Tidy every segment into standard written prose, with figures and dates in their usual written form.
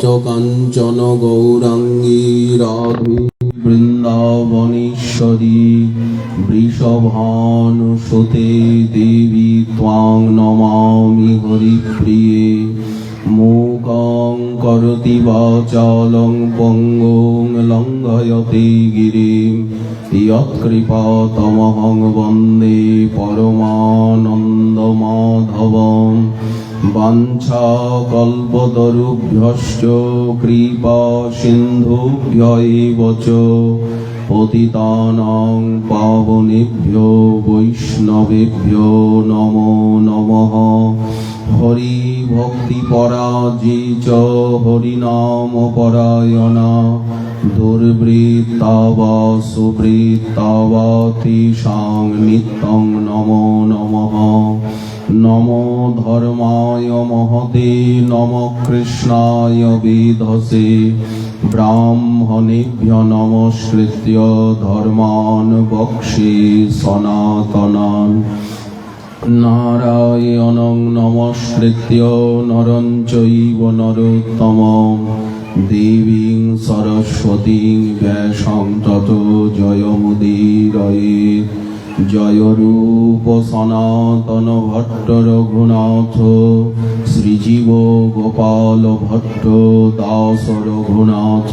কাঞ্চন গৌরাঙ্গী রাধে বৃন্দাবনেশ্বরী বৃষভানুসুতে দেবী ত্বাং নমামি হরিপ্রিয়ে। মূকং করোতি বাচালং পঙ্গুং লঙ্ঘয়তে গিরিম যৎকৃপাতমহং বন্দে পরমানন্দমাধবম। বাঞ্ছাকল্পতরুভ্যশ্চ কৃপা সিন্ধুভ্যৈব চ পতিতানাং পাবনেভ্যো বৈষ্ণবেভ্যো নমো নমঃ। হরি ভক্তি পরাজি চ হরিনাম পরায়ণা দুর্বৃত্তা বা সুবৃত্তা বা তেষাং নিত্যং নমো নমঃ। নমো ধর্মায় মহতে নমঃ কৃষ্ণায় বেধসে। ব্রাহ্মণেভ্যো নমস্কৃত্য ধর্মাन् বক্ষ্যে সনাতনাन्। নারায়ণং নমস্কৃত্য নরং চৈব নরোত্তমং দেবীং সরস্বতীং ব্যাসং ততো জয়মুদীরয়েৎ। জয় রূপ সনাতন ভট্ট রঘুনাথ শ্রীজীব গোপাল ভট্ট দাস রঘুনাথ।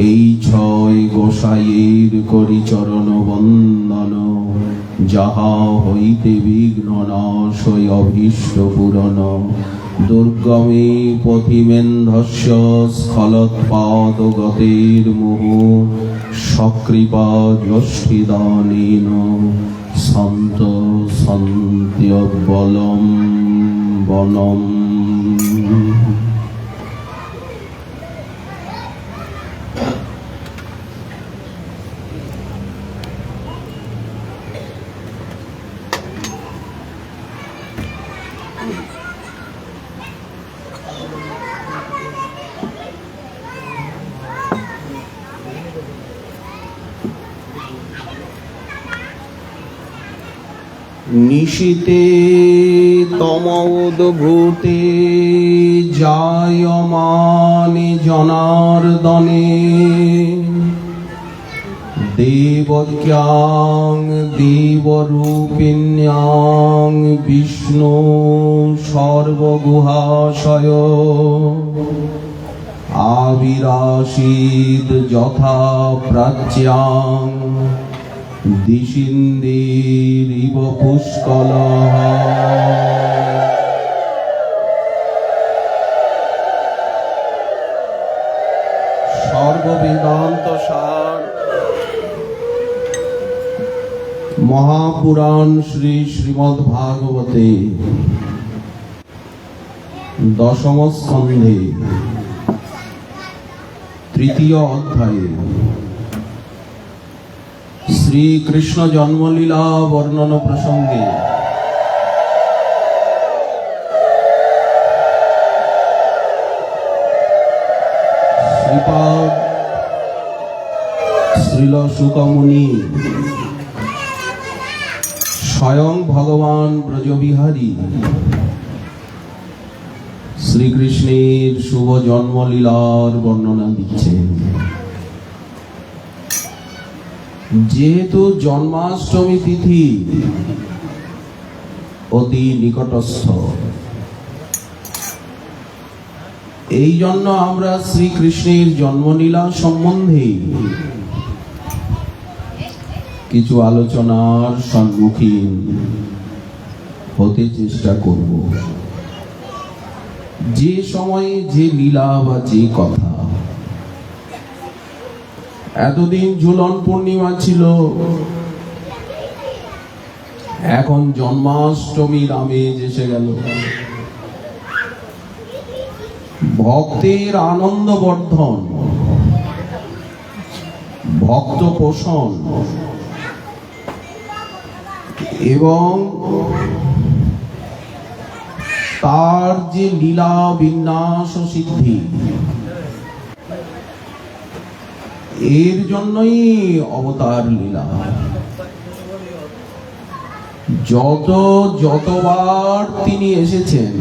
এই ছয় গোসাইয়ের করি চরণ বন্দন, যাহা হইতে বিঘ্ন নাশয় অভীষ্ট পূরণ। দুর্গমে পথিমেন্ধস্য স্খলৎপাদগতির মুহু সকৃপা যষ্টিদানেন সন্ত সন্ত্যবলম্বনম। নিশীতে তমোদ্ভূতে জায়মানে জনার্দনে। দেবক্যাং দেবরূপিণ্যাং বিষ্ণু সর্বগুহাশয়। আবিরাসীদ যথা প্রাচ্যাং দিশিন্দিরিব পুষ্কলঃ। সর্ববেদান্ত সার মহাপুরাণ শ্রী শ্রীমদ্ ভাগবতে দশম স্কন্ধে তৃতীয় অধ্যায়ে শ্রীকৃষ্ণ জন্মলীলা বর্ণন প্রসঙ্গে শ্রীপাদ শ্রীল শুক মুনি স্বয়ং ভগবান ব্রজবিহারী শ্রীকৃষ্ণের শুভ জন্মলীলার বর্ণনা দিচ্ছেন। যেহেতু জন্মাষ্টমী তিথি অতি নিকটস্থ, এই জন্য আমরা শ্রীকৃষ্ণের জন্মলীলা সম্বন্ধে কিছু আলোচনার সম্মুখীন হতে চেষ্টা করব। যে সময়ে যে লীলা বা যে কথা, এতদিন ঝুলন পূর্ণিমা ছিল, এখন জন্মাষ্টমীর আমেজ এসে গেল। ভক্তের আনন্দ বর্ধন, ভক্ত পোষণ এবং তার যে লীলা বিন্যাস সিদ্ধি, এর জন্যই অবতার লীলা। যতবার তিনি এসেছেন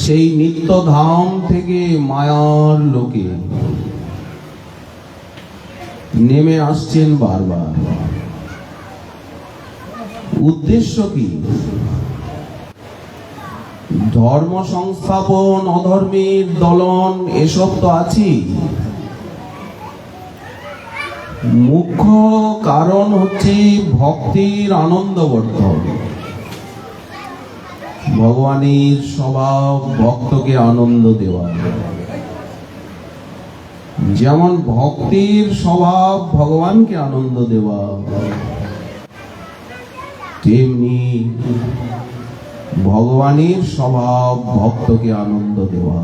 সেই নিত্যধাম থেকে মায়ার লোকে নেমে আসছেন বারবার। উদ্দেশ্য কি? ধর্ম সংস্থাপন, অধর্মের দলন, এসব তো আছেই। মুখ্য কারণ হচ্ছে ভক্তির আনন্দবর্ধন। ভগবানের স্বভাব ভক্তকে আনন্দ দেওয়া। যেমন ভক্তির স্বভাব ভগবানকে আনন্দ দেওয়া, তেমনি ভগবানের স্বভাব ভক্তকে আনন্দ দেওয়া,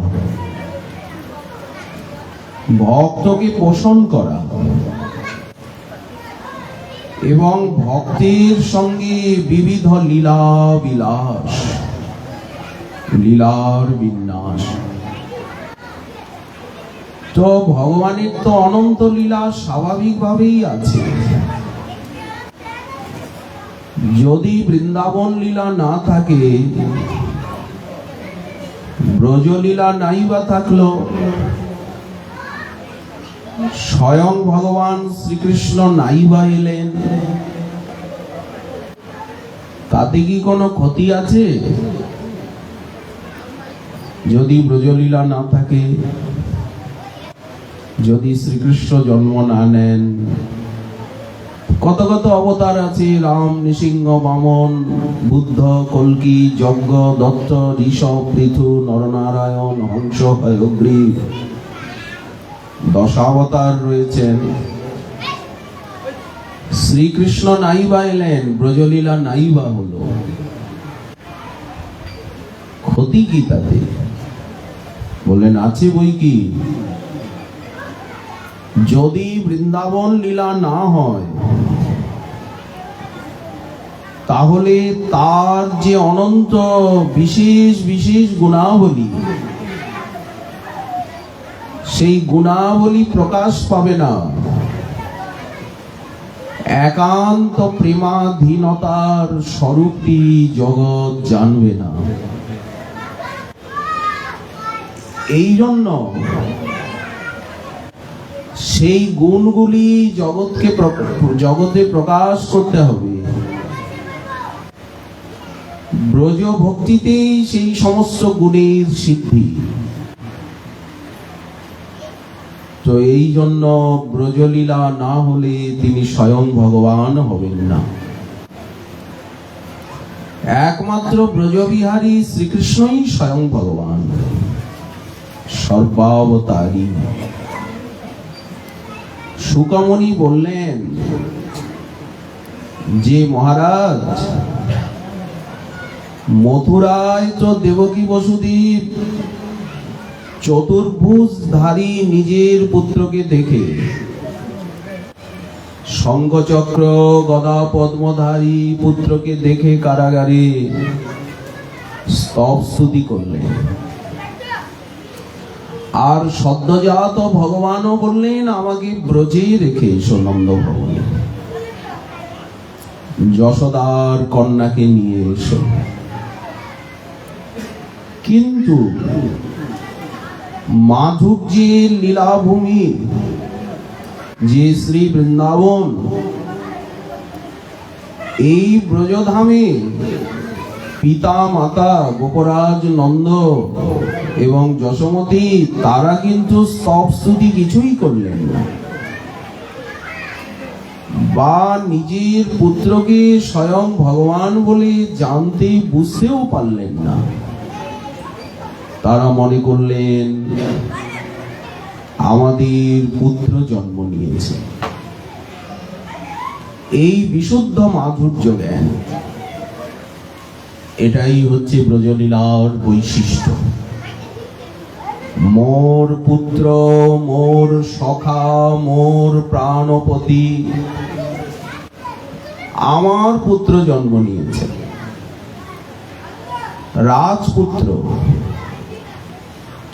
ভক্তকে পোষণ করা এবং ভক্তির সঙ্গে বিবিধ লীলা বিলাস, লীলার বিন্যাস। তো ভগবানের তো অনন্ত লীলা স্বাভাবিকভাবেই আছে। যদি বৃন্দাবন লীলা না থাকে, ব্রজলীলা নাই বা থাকলো, স্বয়ং ভগবান শ্রীকৃষ্ণ নাই বা এলেন, তাতে কি কোনো ক্ষতি আছে? যদি ব্রজলীলা না থাকে, যদি শ্রীকৃষ্ণ জন্ম না নেন, কত কত অবতার আছে, রাম, নৃসিংহ, বামন, বুদ্ধ, কল্কি, যজ্ঞ, দত্ত, ঋষভ, পৃথু, নরনারায়ণ, হংস, হয়গ্রীব, দশাবতার রয়েছেন। শ্রীকৃষ্ণ নাই বা এলেন, ব্রজলীলা নাই বা হলো, ক্ষতি কি তাতে? বলেন আছে বই কি। যদি বৃন্দাবন লীলা না হয়, তাহলে তার যে অনন্ত বিশেষ বিশেষ গুণাবলী, সেই গুণাবলী প্রকাশ পাবে না। একান্ত প্রেমাধীনতার স্বরূপটি জগৎ জানবে না। এই জন্য সেই গুণগুলি জগতে প্রকাশ করতে হবে। ব্রজ ভক্তিতেই সেই সমস্ত গুণের সিদ্ধি। তো এই জন্য ব্রজলীলা না হলে তিনি স্বয়ং ভগবান হবেন না। একমাত্র ব্রজবিহারী শ্রীকৃষ্ণই স্বয়ং ভগবান, সর্বাবতারী। শুকমণি বললেন যে মহারাজ, মথুরায় তো দেবকী বসুদেব চতুর্ভুজধারী নিজের পুত্রকে দেখে শঙ্খচক্র গদা পদ্মধারী পুত্রকে দেখে কারাগারে স্তব স্তুতি করলেন। আর সদ্যজাত ভগবানও বললেন, আমাকে ব্রজে রেখে এসো নন্দ ভবনে, যশোদার কন্যাকে নিয়ে এসো। কিন্তু মাধুর্যের লীলাভূমি যে শ্রী বৃন্দাবন, এই ব্রজধামে পিতা মাতা গোপরাজ নন্দ এবং যশোমতী তারা কিন্তু স্তব স্তুতি কিছুই করলেন না, বা নিজের পুত্রকে স্বয়ং ভগবান বলে জানতে বুঝতেও পারলেন না। তারা মনে করলেন আমাদের পুত্র জন্ম নিয়েছে। এই বিশুদ্ধ মাধুর্য জ্ঞান, এটাই হচ্ছে ব্রজলীলার বৈশিষ্ট্য। মোর পুত্র, মোর সখা, মোর প্রাণপতি, আমার পুত্র জন্ম নিয়েছে, রাজপুত্র।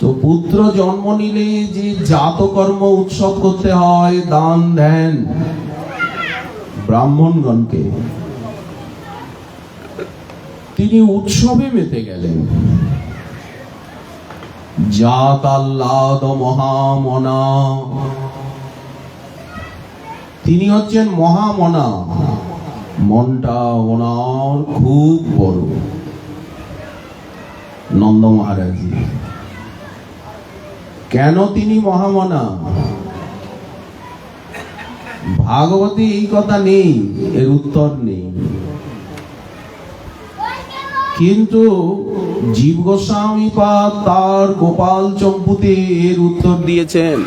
তো পুত্র জন্ম নিলে যে জাতকর্ম উৎসব করতে হয়, দান দেন ব্রাহ্মণগণকে, তিনি উৎসবে মেতে গেলেন। জাতাল্লাদ মহামনা, তিনি হচ্ছেন মহামনা। মনটা ওনার খুব বড়। নন্দ মহারাজ কেন তিনি মহামনা? ভাগবতী এই কথা নেই, এর উত্তর নেই, কিন্তু জীব গোস্বামী পাদ তার গোপাল চম্পুতে এর উত্তর দিয়েছেন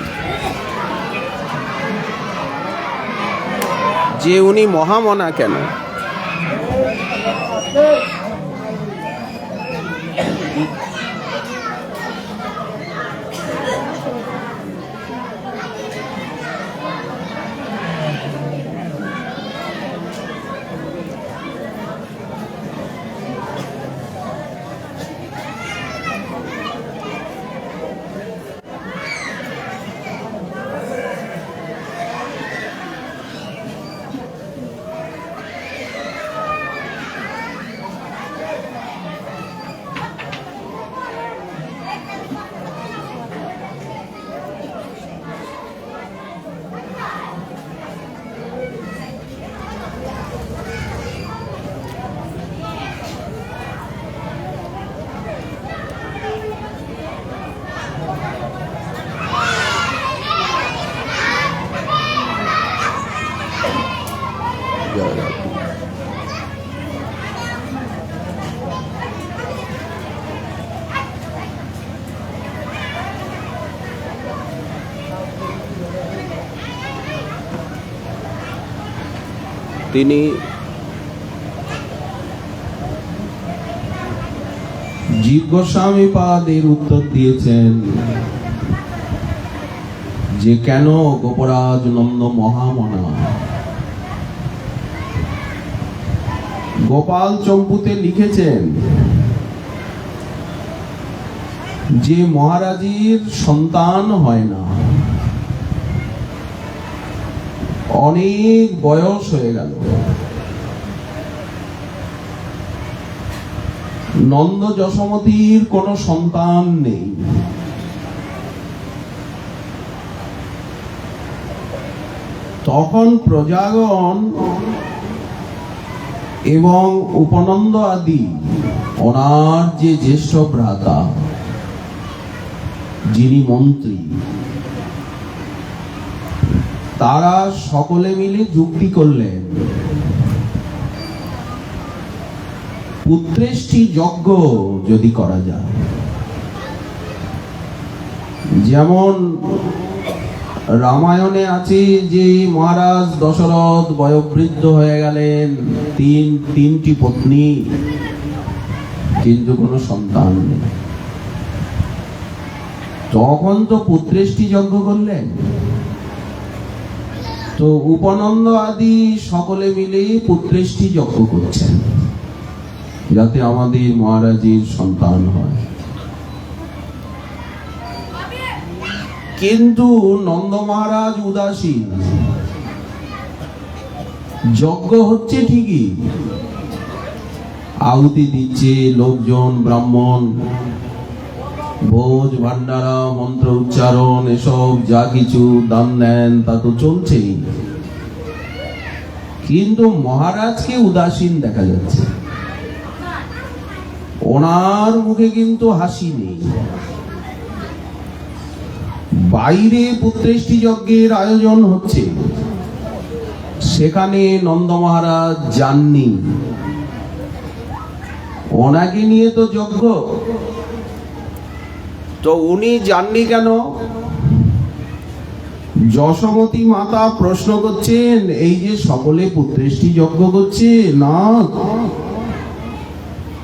যে উনি মহামনা কেন। তিনি জীব গোস্বামী পাদ এর উত্তর দিয়েছেন যে কেন গোপরাজ নন্দ মহামনা। গোপাল চম্পুতে লিখেছেন যে মহারাজের সন্তান হয় না, অনেক বয়স হয়ে গেল, নন্দ যশোমতীর কোনো সন্তান নেই। তখন প্রজাগণ এবং উপনন্দ আদি ওনার যে জ্যেষ্ঠ ভ্রাতা যিনি মন্ত্রী, তারা সকলে মিলে যুক্তি করলেন পুত্রেষ্টি যজ্ঞ যদি করা যায়। যেমন রামায়ণে আছে যে মহারাজ দশরথ বয়োবৃদ্ধ হয়ে গেলেন, তিনটি পত্নী, কিন্তু কোনো সন্তান নেই। তখন তো পুত্রেষ্টি যজ্ঞ করলেন। তো উপনন্দ আদি সকলে মিলে পুত্রেষ্টি যজ্ঞ করছেন যাতে আমাদের মহারাজের সন্তান হয়। কিন্তু নন্দ মহারাজ উদাসীন। যজ্ঞ হচ্ছে ঠিকই, আহুতি দিচ্ছে লোকজন, ব্রাহ্মণ, ভোজ ভান্ডারা, মন্ত্র উচ্চারণ, এসব যা কিছু দান দেন তা তো চলছেই, কিন্তু মহারাজকে উদাসীন দেখা যাচ্ছে। ওনার মুখে কিন্তু হাসি নেই। বাইরে পুত্রেষ্টি যজ্ঞের আয়োজন হচ্ছে, সেখানে নন্দ মহারাজ যাননি। ওনাকে নিয়ে তো যজ্ঞ, তো উনি যাননি কেন? যশোমতী মাতা প্রশ্ন করছেন, এই যে সকলে পুত্রেষ্টি যজ্ঞ করছে, না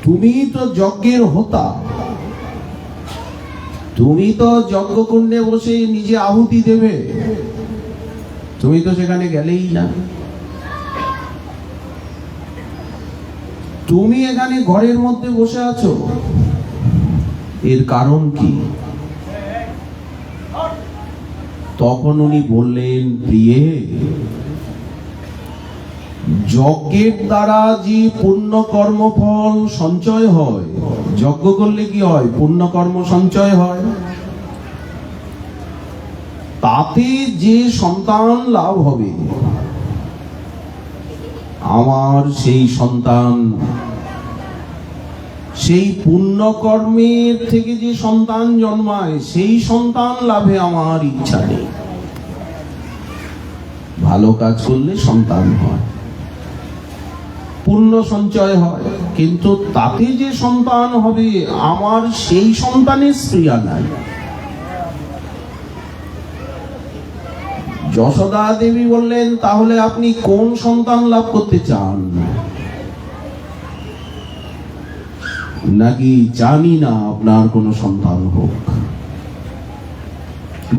তুমি তো যজ্ঞের হোতা, তুমি তো যজ্ঞ কুণ্ডে বসে নিজে আহুতি দেবে, তুমি তো সেখানে গেলেই না। তুমি এখানে ঘরের মধ্যে বসে আছো, এর কারণ কি? তখন উনি বললেন, প্রিয়ে, যজ্ঞের দ্বারা যে পুণ্য কর্মফল সঞ্চয় হয়, যজ্ঞ করলে কি হয়? পুণ্য কর্ম সঞ্চয় হয়। তাতে যে সন্তান লাভ হবে, আমার সেই সন্তান, সেই পুণ্য কর্মের থেকে যে সন্তান জন্মায়, সেই সন্তান লাভে আমার ইচ্ছা নেই। ভালো কাজ করলে সন্তান হয়, পুণ্য সঞ্চয় হয়, কিন্তু তাতে যে সন্তান হবে, আমার সেই সন্তানের স্ত্রীয়া নাই। যশোদা দেবী বললেন, তাহলে আপনি কোন সন্তান লাভ করতে চান? নাকি জানি না আপনার কোনো সন্তান হোক?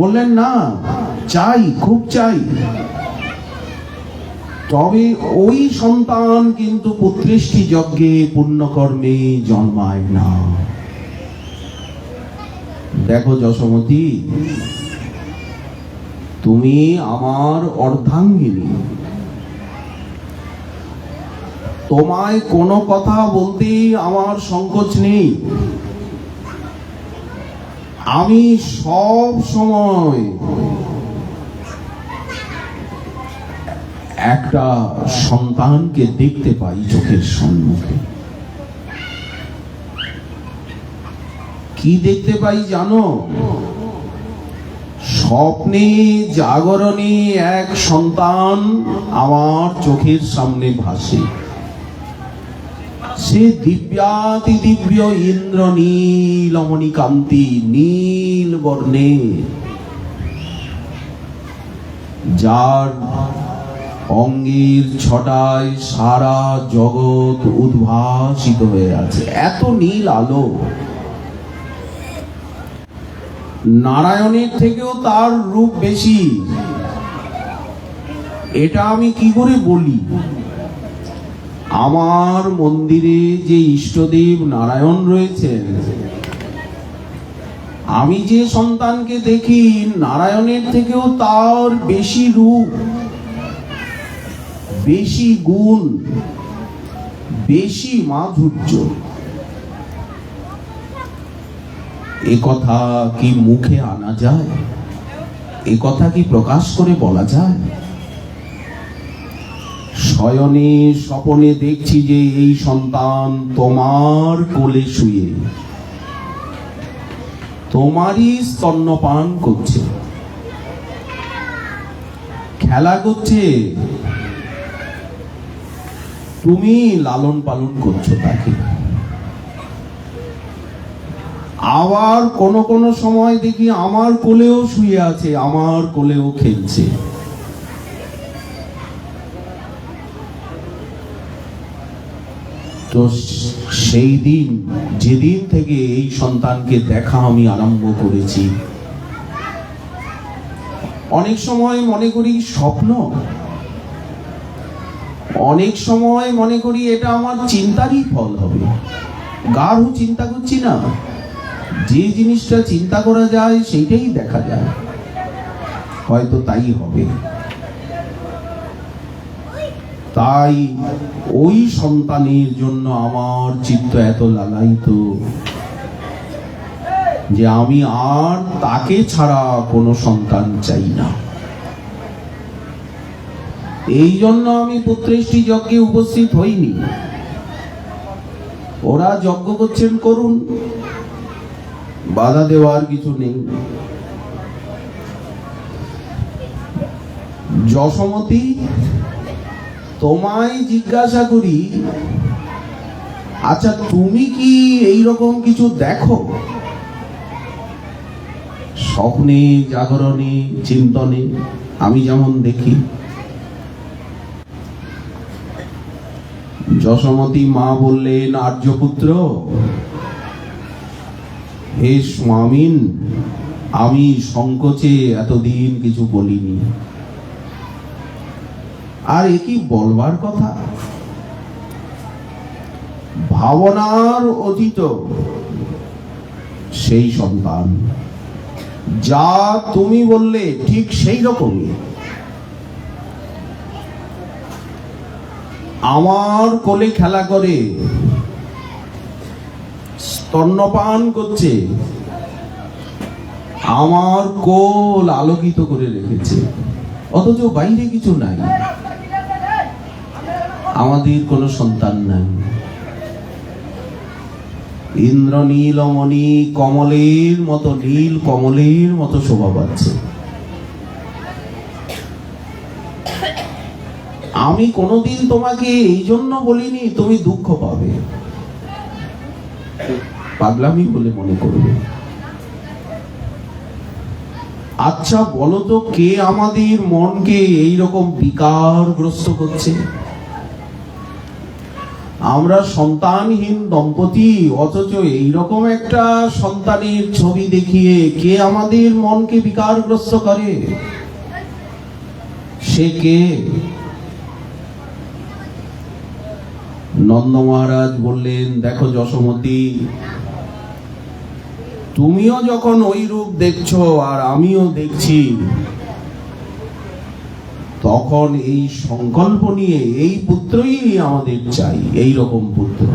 বললেন, না, চাই, খুব চাই। তবে ওই সন্তান কিন্তু পুত্রেষ্টি যজ্ঞে পুণ্যকর্মে জন্মায় না। দেখো যশোমতী, তুমি আমার অর্ধাঙ্গিনী, তোমায় কোনো কথা বলতে আমার সংকোচ নেই। আমি সব সময় একটা সন্তানকে দেখতে পাই চোখের সম্মুখে। কি দেখতে পাই জানো? স্বপ্নে জাগরণে এক সন্তান আমার চোখের সামনে ভাসে। সে দিব্যাতি দিব্য ইন্দ্র নীলমণি কান্তি, নীল বর্ণে, যার অঙ্গের ছটায় সারা জগৎ উদ্ভাসিত হয়ে আছে। এত নীল আলো, নারায়ণের থেকেও তার রূপ বেশি। এটা আমি কি করে বলি? আমার মন্দিরে যে ইষ্টদেব নারায়ণ রয়েছেন, আমি যে সন্তানকে দেখি, নারায়ণের থেকেও তার বেশি রূপ, বেশি গুণ, বেশি মাধুর্য। এ কথা কি মুখে আনা যায়? এ কথা কি প্রকাশ করে বলা যায়? শয়নে স্বপনে দেখছি যে এই সন্তান তোমার কোলে শুয়ে তোমারই স্তন্যপান করছে, খেলা করছে, তুমি লালন পালন করছো তাকে। আবার কোন কোন সময় দেখি আমার কোলেও শুয়ে আছে, আমার কোলেও খেলছে। তো সেই দিন, যেদিন থেকে এই সন্তানকে দেখা আমি আরম্ভ করেছি, অনেক সময় মনে করি স্বপ্ন, অনেক সময় মনে করি এটা আমার চিন্তারই ফল হবে। গাঢ় চিন্তা করছি না, যে জিনিসটা চিন্তা করা যায় সেইটাই দেখা যায়, হয়তো তাই হবে। তাই ওই সন্তানের জন্য আমার চিত্ত এত লালায়িত যে আমি আর তাকে ছাড়া কোনো সন্তান চাই না। এই জন্য আমি পুত্রেষ্টি যজ্ঞে উপস্থিত হইনি। ওরা যজ্ঞ করছেন, করুন, বাধা দেওয়ার কিছু নেই। যশোমতী, তোমায় জিজ্ঞাসা করি, আচ্ছা তুমি কি এইরকম কিছু দেখো? স্বপ্নে, জাগরণে, চিন্তনে আমি যেমন দেখি। যশোমতী মা বললেন, আর্যপুত্র, হে স্বামীন, আমি সংকোচে এতদিন কিছু বলিনি। আর এ কি বলবার কথা? ভাবনার অতীত সেই সন্তান, যা তুমি বললে ঠিক সেই রকমই। আমার কোলে খেলা করে, স্তন্যপান করছে, আমার কোল আলোকিত করে রেখেছে, অথচ বাইরে কিছু নাই, আমাদের কোনো সন্তান নাই। ইন্দ্রনীলমণি কমলের মতো, নীল কমলের মতো শোভা পাচ্ছে। আমি কোনোদিন তোমাকে এই জন্য বলিনি তুমি দুঃখ পাবে, পাগলামি বলে মনে করবে। আচ্ছা বলো তো, কে আমাদের মনকে এইরকম বিকারগ্রস্ত করছে? আমরা সন্তানহীন দম্পতি, অথচ এইরকম একটা সন্তানের ছবি দেখিয়ে কে আমাদের মনকে বিকারগ্রস্ত করে? সে কে? নন্দ মহারাজ বললেন, দেখো যশোমতী, তুমিও যখন ওই রূপ দেখছো আর আমিও দেখছি, তখন এই সংকল্প নিয়ে এই পুত্রই আমাদের চাই, এই রকম পুত্র।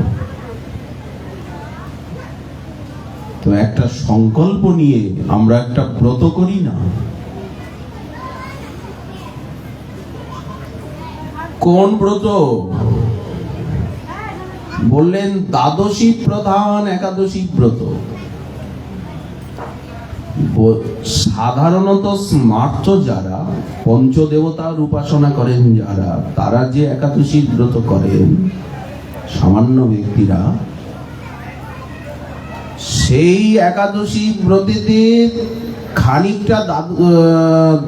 তো একটা সংকল্প নিয়ে আমরা একটা ব্রত করি না? কোন ব্রত? বললেন দ্বাদশী প্রধান একাদশী ব্রত। সাধারণত স্মার্ত যারা, পঞ্চদেবতার উপাসনা করেন যারা, তারা যে একাদশী ব্রত করেন, সামান্য ব্যক্তিরা, সেই একাদশী ব্রতেতে খানিকটা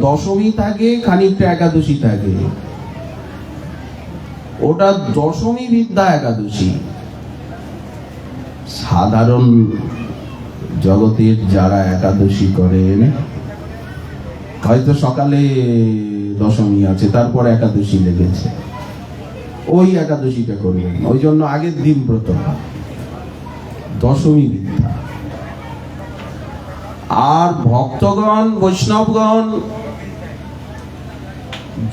দশমী থাকে, খানিকটা একাদশী থাকে। ওটা দশমী বিদ্যা একাদশী। সাধারণ জগতের যারা একাদশী করেন, হয়তো সকালে দশমী আছে, তারপর একাদশী লেগেছে, ওই একাদশীটা করবেন, ওই জন্য আগের দিন ব্রত, দশমী বিদ্যা। আর ভক্তগণ, বৈষ্ণবগণ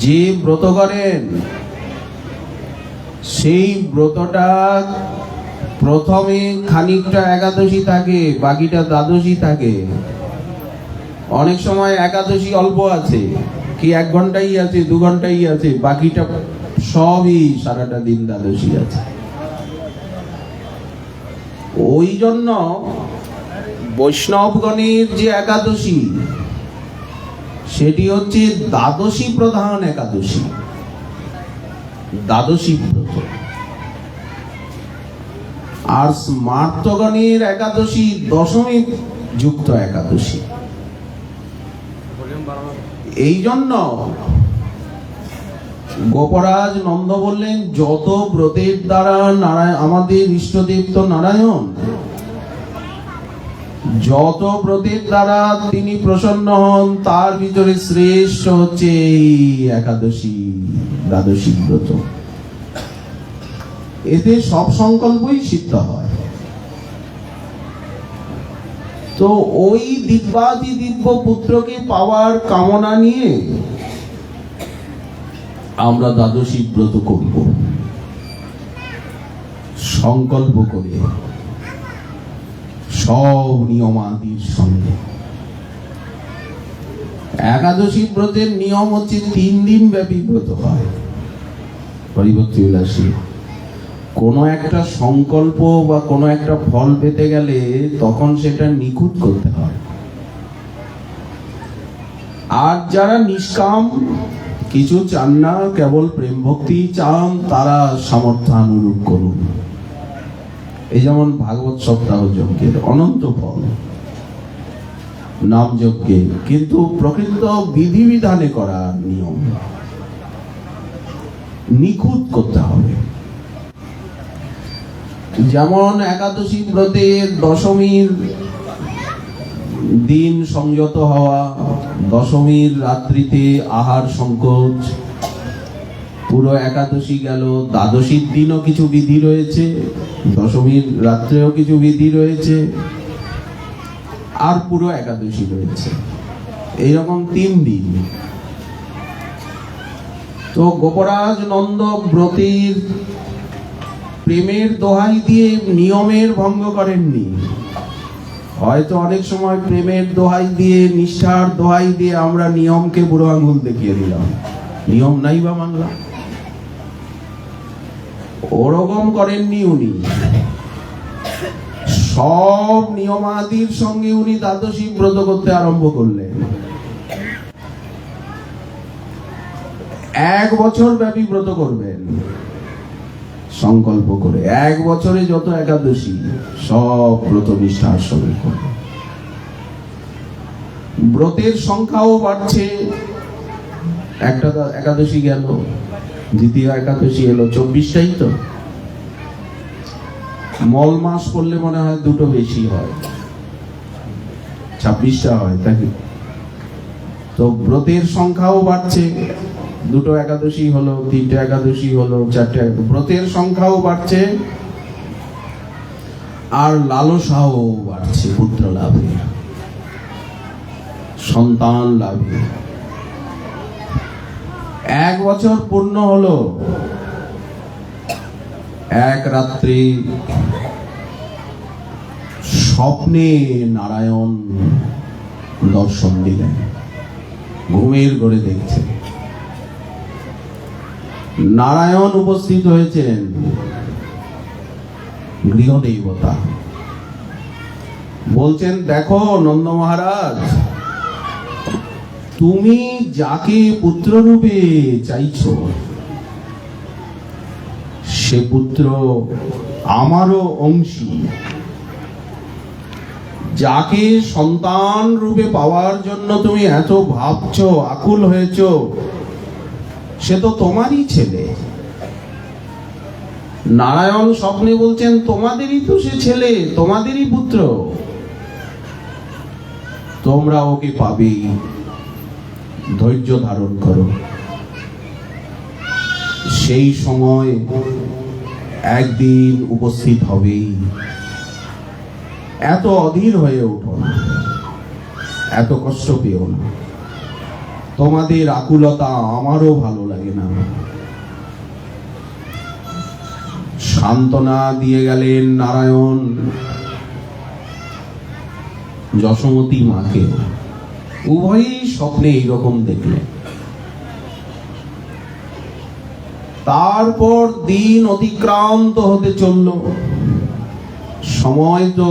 যে ব্রত করেন, সেই ব্রতটা প্রথমে খানিকটা একাদশী থাকে, বাকিটা দ্বাদশী থাকে। অনেক সময় একাদশী অল্প আছে, কি 1 ঘন্টাই আছে, 2 ঘন্টাই আছে, বাকিটা সবই সারাটা দিন দ্বাদশী আছে। ওই জন্য বৈষ্ণবগণের যে একাদশী, সেটি হচ্ছে দ্বাদশী প্রধান একাদশী, দ্বাদশী ব্রত। আর স্মার্তগণের একাদশী দশমী যুক্ত একাদশী। এই জন্য গোপরাজ নন্দ বললেন, যত ব্রতের দ্বারা আমাদের ইষ্টদেব তো নারায়ণ, যত ব্রতের দ্বারা তিনি প্রসন্ন হন, তার ভিতরে শ্রেষ্ঠ হচ্ছে এই একাদশী, দ্বাদশী ব্রত। এতে সব সংকল্পই সিদ্ধ হয়। তো ওই দিব্যাতি দিব্য পুত্রকে পাওয়ার কামনা নিয়ে আমরা দ্বাদশী ব্রত করব, সংকল্প করে, সব নিয়মাদির সঙ্গে। একাদশী ব্রতের নিয়ম হচ্ছে 3 দিন ব্যাপী ব্রত হয়। পরিবর্তী বিলাসী কোনো একটা সংকল্প বা কোনো একটা ফল পেতে গেলে তখন সেটা নিখুঁত করতে হয়। আর যারা নিষ্কাম, কিছু চান না, কেবল প্রেম ভক্তি চান, তারা সামর্থ্যানুরূপ করুন। এই যেমন ভাগবত সপ্তাহ যজ্ঞের অনন্ত ফল, নাম যজ্ঞে, কিন্তু প্রকৃত বিধিবিধানে করার নিয়ম নিখুঁত করতে হবে। যেমন একাদশী ব্রতের দশমীর দিন সংযত হওয়া, দশমীর রাত্রিতে আহার সংকোচ, পুরো একাদশী গেল, দ্বাদশীর দিনও কিছু বিধি রয়েছে, দশমীর রাত্রেও কিছু বিধি রয়েছে, আর পুরো একাদশী রয়েছে। এইরকম 3 দিন। তো গোপরাজ নন্দ ব্রতের প্রেমের দোহাই দিয়ে নিয়মের ভঙ্গ করেননি। হয়তো অনেক সময় প্রেমের দোহাই দিয়ে, নিষ্ঠার দোহাই দিয়ে আমরা নিয়মকে বুড়ো আঙুল দেখিয়ে দিলাম, নিয়ম নাই বা মানলাম। ওরকম করেননি উনি। সব নিয়মাদির সঙ্গে উনি দ্বাদশী ব্রত করতে আরম্ভ করলেন। 1 বছর ব্যাপী ব্রত করবেন সংকল্প করে। 1 বছরে যত একাদশী সব ব্রত নিষ্ঠার সঙ্গে করবেন। ব্রতের সংখ্যাও বাড়ছে। একটা একাদশী গেল, দ্বিতীয় একাদশী এলো, 24টাই তো। মল মাস করলে মনে হয় 2টো বেশি হয়, 26টা হয়, তাই তো। ব্রতের সংখ্যাও বাড়ছে। 2টো একাদশী হলো, 3টে একাদশী হলো, 4টে, ব্রতের সংখ্যাও বাড়ছে। আর লালসাও বাড়ছে পুত্র লাভে, সন্তান লাভে। 1 বছর পূর্ণ হলো। এক রাত্রে স্বপ্নে নারায়ণ দর্শন দিলেন। ঘুমের ঘরে দেখছেন নারায়ণ উপস্থিত হয়েছেন, গৃহদেবতা। বলছেন, দেখো নন্দ মহারাজ, তুমি যাকে পুত্র রূপে চাইছো সে পুত্র আমারও অংশী। যাকে সন্তান রূপে পাওয়ার জন্য তুমি এত ভাবছো, আকুল হয়েছো, সে তো তোমারই ছেলে। নারায়ণ স্বপ্নে বলছেন, তোমাদেরই তো সে ছেলে, তোমাদেরই পুত্র, তোমরা ওকে পাবে, ধৈর্য ধারণ করো। সেই সময় একদিন উপস্থিত হবেই। এত অধীর হয়ে ওঠো না, এত কষ্ট পেও না। তোমাদের আকুলতা আমারও ভালো লাগে না। সান্ত্বনা দিয়ে গেলেন নারায়ণ যশোমতী মাকে। উভয়ই স্বপ্নে এইরকম দেখলেন। তারপর দিন অতিক্রান্ত হতে চলল। সময় তো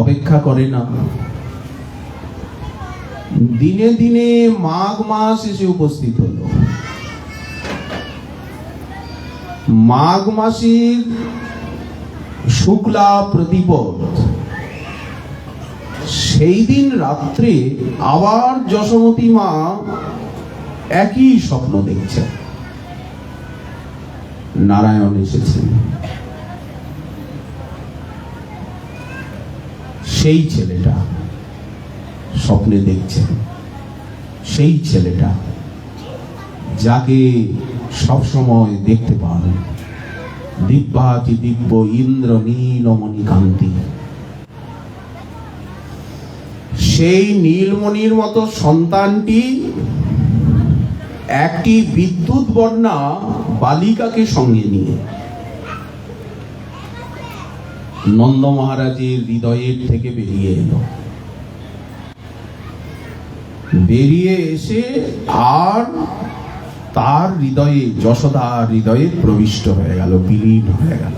অপেক্ষা করে না। দিনে দিনে মাঘ মাস এসে উপস্থিত হলো। মাঘ মাসের শুক্লা প্রতিপদ, সেই দিন রাত্রে আবার যশোমতী মা একই স্বপ্ন দেখছেন। নারায়ণ এসেছেন। সেই ছেলেটা স্বপ্নে দেখছেন, সেই ছেলেটা যাকে সবসময় দেখতে পান, দিব্যাতি দিব্য ইন্দ্র নীলমণি কান্তি। সেই নীলমণির মতো সন্তানটি একটি বিদ্যুৎ বর্ণা বালিকাকে সঙ্গে নিয়ে নন্দ মহারাজের হৃদয়ের থেকে বেরিয়ে এলো। বেরিয়ে এসে আর তার হৃদয়ে, যশোদার হৃদয়ে প্রবিষ্ট হয়ে গেল, বিলীন হয়ে গেল।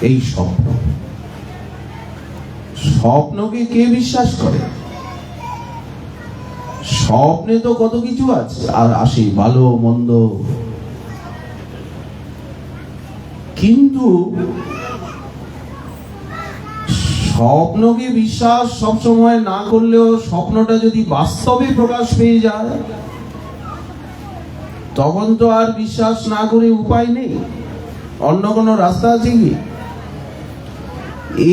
এই স্বপ্ন, স্বপ্নকে কে বিশ্বাস করে? স্বপ্নে তো কত কিছু আছে আর আসে, ভালো মন্দ, কিন্তু স্বপ্নকে বিশ্বাস সবসময় না করলেও স্বপ্নটা যদি বাস্তবে প্রকাশ পেয়ে যায় তখন তো আর বিশ্বাস না করে উপায় নেই। অন্য কোনো রাস্তা আছে কি?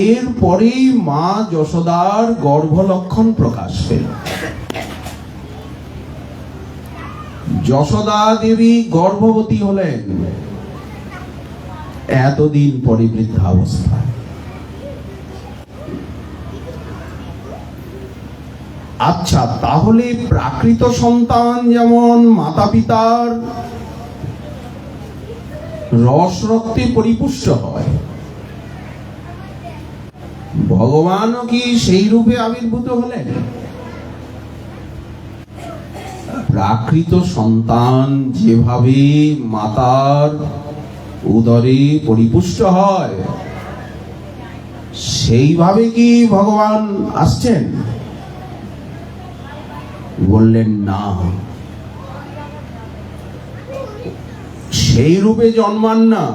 এরপরেই মা যশোদার গর্ভলক্ষণ প্রকাশ পেল। যশোদা দেবী গর্ভবতী হলেন এতদিন পরে বৃদ্ধাবস্থায়। আচ্ছা, তাহলে প্রাকৃত সন্তান যেমন মাতা পিতার রস রক্তে পরিপুষ্ট হয়, ভগবানও কি সেই রূপে আবির্ভূত হলেন? প্রাকৃত সন্তান যেভাবে মাতার উদরে পরিপুষ্ট হয়, সেইভাবে কি ভগবান আসছেন? বললেন না, সেই রূপে জন্মান না,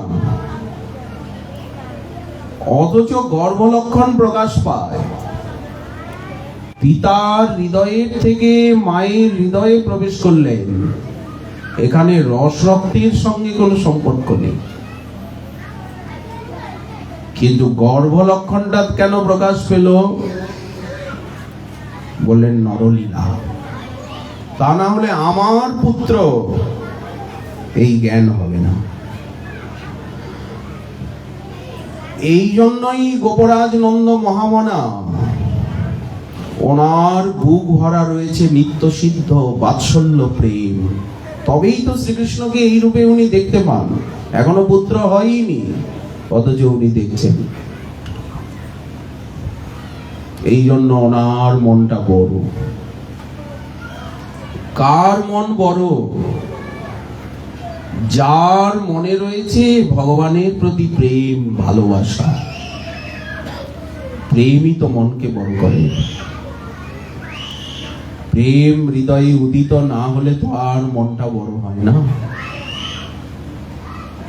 অথচ গর্ভলক্ষণ প্রকাশ পায়। পিতার হৃদয়ের থেকে মায়ের হৃদয়ে প্রবেশ করলেন। এখানে রস রক্তের সঙ্গে কোনো সম্পর্ক নেই, কিন্তু গর্ভলক্ষণটা কেন প্রকাশ পেল? বললেন নরলীলা। তা না হলে আমার পুত্র, এই জ্ঞান হবে না। এই জন্যই গোপরাজ নন্দ মহামনা, ওনার বুক ভরা রয়েছে নিত্য সিদ্ধ বাৎসল্য প্রেম। তবেই তো শ্রীকৃষ্ণকে এই রূপে উনি দেখতে পান। এখনো পুত্র হয়নি, অথচ উনি দেখছেন। এই জন্য ওনার মনটা বড়। কার মন বড়? যার মনে রয়েছে ভগবানের প্রতি প্রেম, ভালোবাসা। প্রেমই তো মনকে বড় করে। প্রেম হৃদয়ে উদিত না হলে তো আর মনটা বড় হয় না।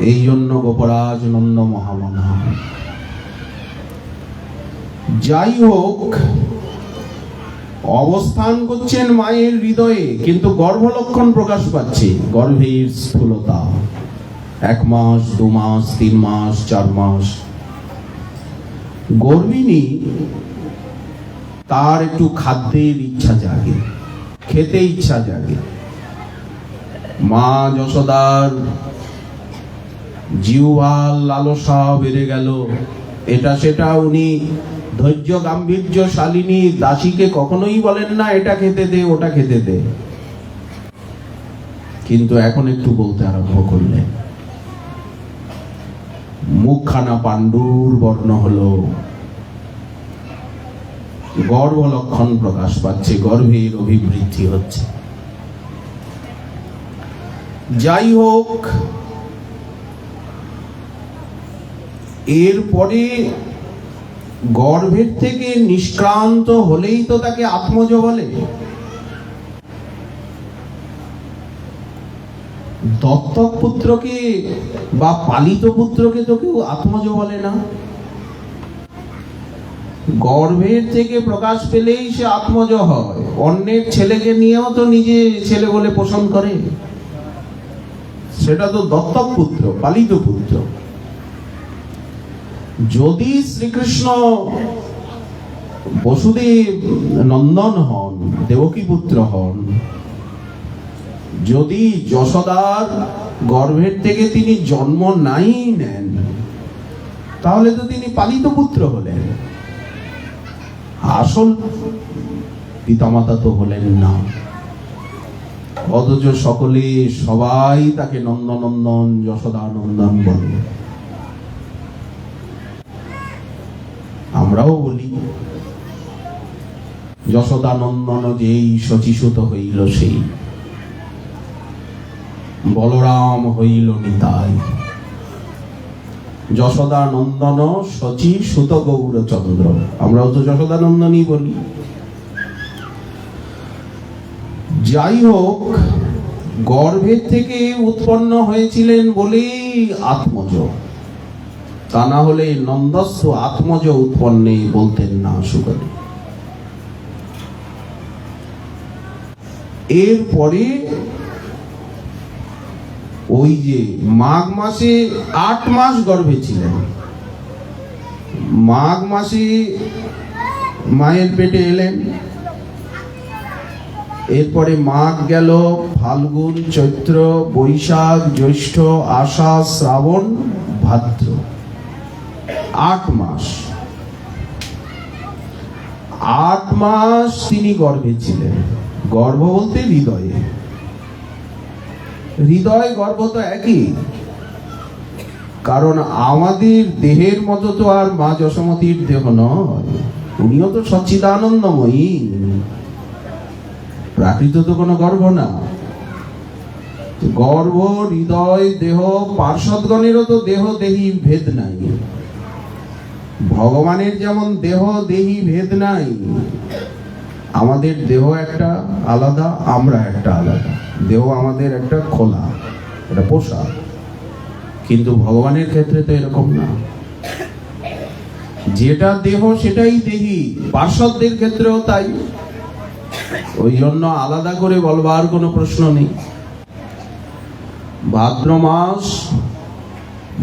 এই জন্য গোপরাজ নন্দ মহামনা। যাই হোক, অবস্থান করছেন মায়ের হৃদয়ে, কিন্তু গর্ভলক্ষণ প্রকাশ পাচ্ছে। গর্ভের স্থূলতা 1 মাস, 2 মাস, 3 মাস, 4 মাস। গর্ভিণী, তার একটু খাদ্যের ইচ্ছা জাগে, খেতে ইচ্ছা জাগে। মা যশোদার জিহ্বার লালসা বেড়ে গেল। এটা সেটা উনি ধৈর্য গাম্ভীর্য শালিনী দাসীকে কখনোই বলেন না এটা খেতে দে, ওটা খেতে দে। কিন্তু এখন একটু বলতে আরম্ভ করলেন। মুখখানা পাণ্ডুর বর্ণ হলো, গর্ভলক্ষণ প্রকাশ পাচ্ছে, গর্ভের অভিবৃদ্ধি হচ্ছে। যাই হোক, এরপরে গর্ভের থেকে নিষ্ক্রান্ত হলেই তো তাকে আত্মজ বলে। দত্তক পুত্রকে বা পালিত পুত্রকে তো কেউ আত্মজ বলে না। গর্ভের থেকে প্রকাশ পেলেই সে আত্মজ হয়। অন্যের ছেলেকে নিয়েও তো নিজে ছেলে বলে পোষণ করে। সেটা তো দত্তক পুত্র, পালিত পুত্র। যদি শ্রীকৃষ্ণ বসুদেব নন্দন হন, দেবকী পুত্র হন, যদি যশোদার গর্ভের থেকে তিনি জন্ম নাই নেন, তাহলে তো তিনি পালিত পুত্র হলেন, আসল পিতামাতা তো হলেন না। অথচ সকলে, সবাই তাকে নন্দনন্দন, যশোদানন্দন বলে। আমরাও বলি যশোদানন্দন যেই শচীসুত হইল সেই, বলরাম হইল নিতাই। যশোদানন্দন শচী সুত গৌরচন্দ্র, আমরাও তো যশোদানন্দনই বলি। যাই হোক, গর্ভের থেকে উৎপন্ন হয়েছিলেন বলেই আত্মজ। তা না হলে নন্দস্য আত্মজ উৎপন্নে বলতেন না সুখদেব। এরপরে ওই যে মাঘ মাসে 8 মাস গর্ভে ছিলেন, মাঘ মাসে মায়ের পেটে এলেন। এরপরে মাঘ গেল, ফাল্গুন, চৈত্র, বৈশাখ, জ্যৈষ্ঠ, আষাঢ়, শ্রাবণ, ভাদ্র, 8 মাস। 8 মাস তিনি গর্ভে ছিলেন। গর্ভ বলতে হৃদয়ে, হৃদয় গর্ভ তো একই, কারণ আমাদের দেহের মতো তো আর মা যশোমতীর দেহ নয়, উনিও তো সচ্চিদানন্দময়ী, প্রাকৃত তো কোনো গর্ভ না। গর্ভ, হৃদয়, দেহ, পার্শ্বদগণেরও তো দেহ দেহি ভেদ নাই। ভগবানের যেমন দেহ দেহি ভেদ নাই, আমাদের দেহ একটা আলাদা, আমরা একটা আলাদা। দেহ আমাদের একটা খোলা, একটা পোশাক, কিন্তু ভগবানের ক্ষেত্রে তো এরকম না। যেটা দেহ সেটাই দেহি, পার্শ্বদের ক্ষেত্রেও তাই। ওই জন্য আলাদা করে বলবার কোনো প্রশ্ন নেই। ভাদ্র মাস,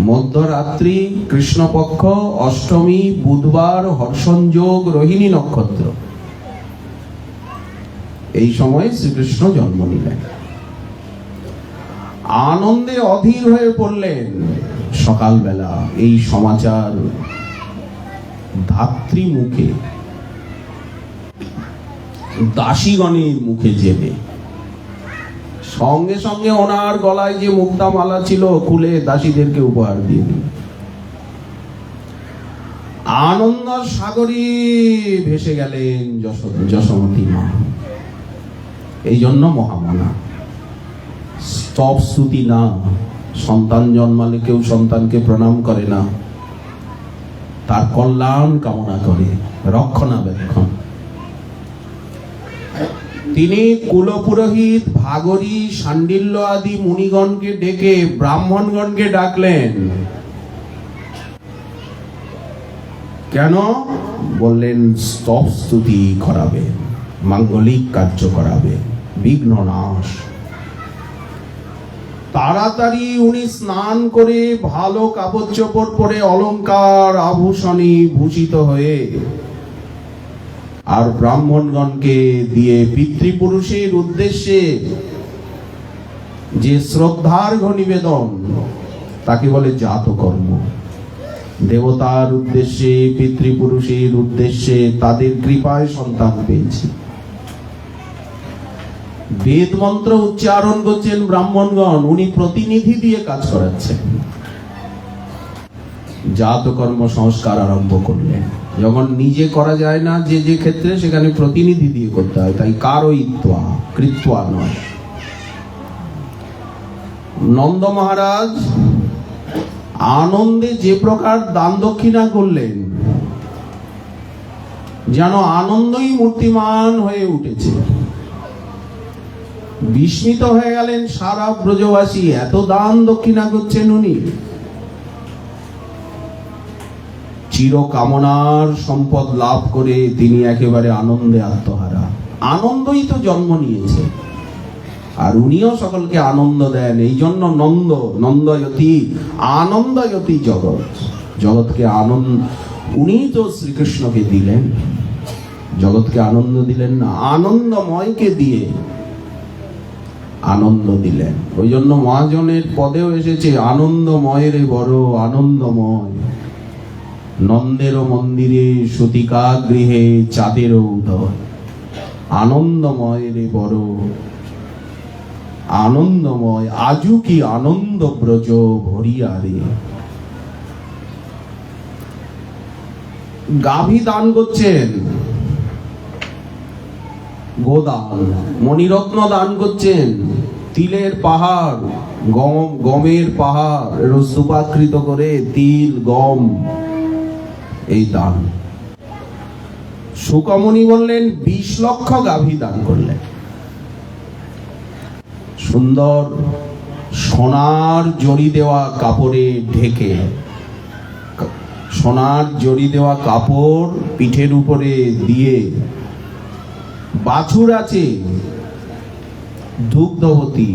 মধ্যরাত্রি, কৃষ্ণপক্ষ, অষ্টমী, বুধবার, হর্ষণযোগ, রোহিণী নক্ষত্র, এই সময় শ্রীকৃষ্ণ জন্ম নিলেন। আনন্দে অধীর হয়ে পড়লেন। সকালবেলা এই সমাচার ধাত্রী মুখে, দাসীগণের মুখে যেবে, সঙ্গে সঙ্গে ওনার গলায় যে মুক্তা মালা ছিল খুলে দাসীদেরকে উপহার দিয়ে দিল। আনন্দ সাগরে ভেসে গেলেন যশোমতী মা। এই জন্য মহামানা, স্তব স্তুতি না। সন্তান জন্মালে কেউ সন্তানকে প্রণাম করে না, তার কল্যাণ কামনা করে, রক্ষণাবেক্ষণ। তিনি কুলপুরোহিত, ভাগরী, শাণ্ডিল্য আদি মুনিগণকে ডেকে ব্রাহ্মণগণকে ডাকলেন। কেন? বললেন স্তব স্তুতি করাবে, মাঙ্গলিক কার্য করাবে, বিঘ্ন নাশ। তাড়াতাড়ি উনি স্নান করে ভালো কাপড় চোপড় পরে অলংকার আভূষণে ভূষিত হয়ে আর ব্রাহ্মণগণকে দিয়ে পিতৃপুরুষের উদ্দেশ্যে যে শ্রদ্ধার্ঘ নিবেদন, তাকে বলে জাতকর্ম। দেবতার উদ্দেশ্যে, পিতৃপুরুষের উদ্দেশ্যে, তাদের কৃপায় সন্তান পেয়েছি। বেদ মন্ত্র উচ্চারণ করছেন ব্রাহ্মণগণ, উনি প্রতিনিধি দিয়ে কাজ করাচ্ছেন। জাতকর্ম সংস্কার আরম্ভ করলেন। যখন নিজে করা যায় না যে যে ক্ষেত্রে, সেখানে প্রতিনিধি দিয়ে করতে হয়। তাই কারয়িত্বা, কৃত্বা নয়। নন্দ মহারাজ আনন্দে যে প্রকার দান দক্ষিণা করলেন, যেন আনন্দই মূর্তিমান হয়ে উঠেছে। বিস্মিত হয়ে গেলেন সারা ব্রজবাসী, এত দান দক্ষিণা করছেন উনি। চিরকামনার সম্পদ লাভ করে তিনি একেবারে আনন্দে আত্মহারা। আনন্দই তো জন্ম নিয়েছে, আর উনিও সকলকে আনন্দ দেন। এই জন্য নন্দ, নন্দয়তি, আনন্দয়তি জগৎ, জগৎকে আনন্দ। উনি তো শ্রীকৃষ্ণকে দিলেন, জগৎকে আনন্দ দিলেন না, আনন্দময়কে দিয়ে আনন্দ দিলেন। ওই জন্য মহাজনের পদেও এসেছে, আনন্দময়ের বড় আনন্দময়। নন্দেরও মন্দিরে, সতিকা গৃহে, চাঁদেরও উদয়। আনন্দময়ের বড় আনন্দময়, আজু কি আনন্দ ব্রজ ভরিয়া রে। গাভী দান করছেন, গোদান। মণিরত্ন দান করছেন, তিলের পাহাড়, গমের পাহাড় স্তূপাকৃত করে তিল, গম, এই দান। শুকমণি বললেন 20 লক্ষ গাভী দান করলেন। সুন্দর সোনার জড়ি দেওয়া কাপড়ে ঢেকে, সোনার জড়ি দেওয়া কাপড় পিঠের উপরে দিয়ে, বাছুর আছে দুগ্ধবতী,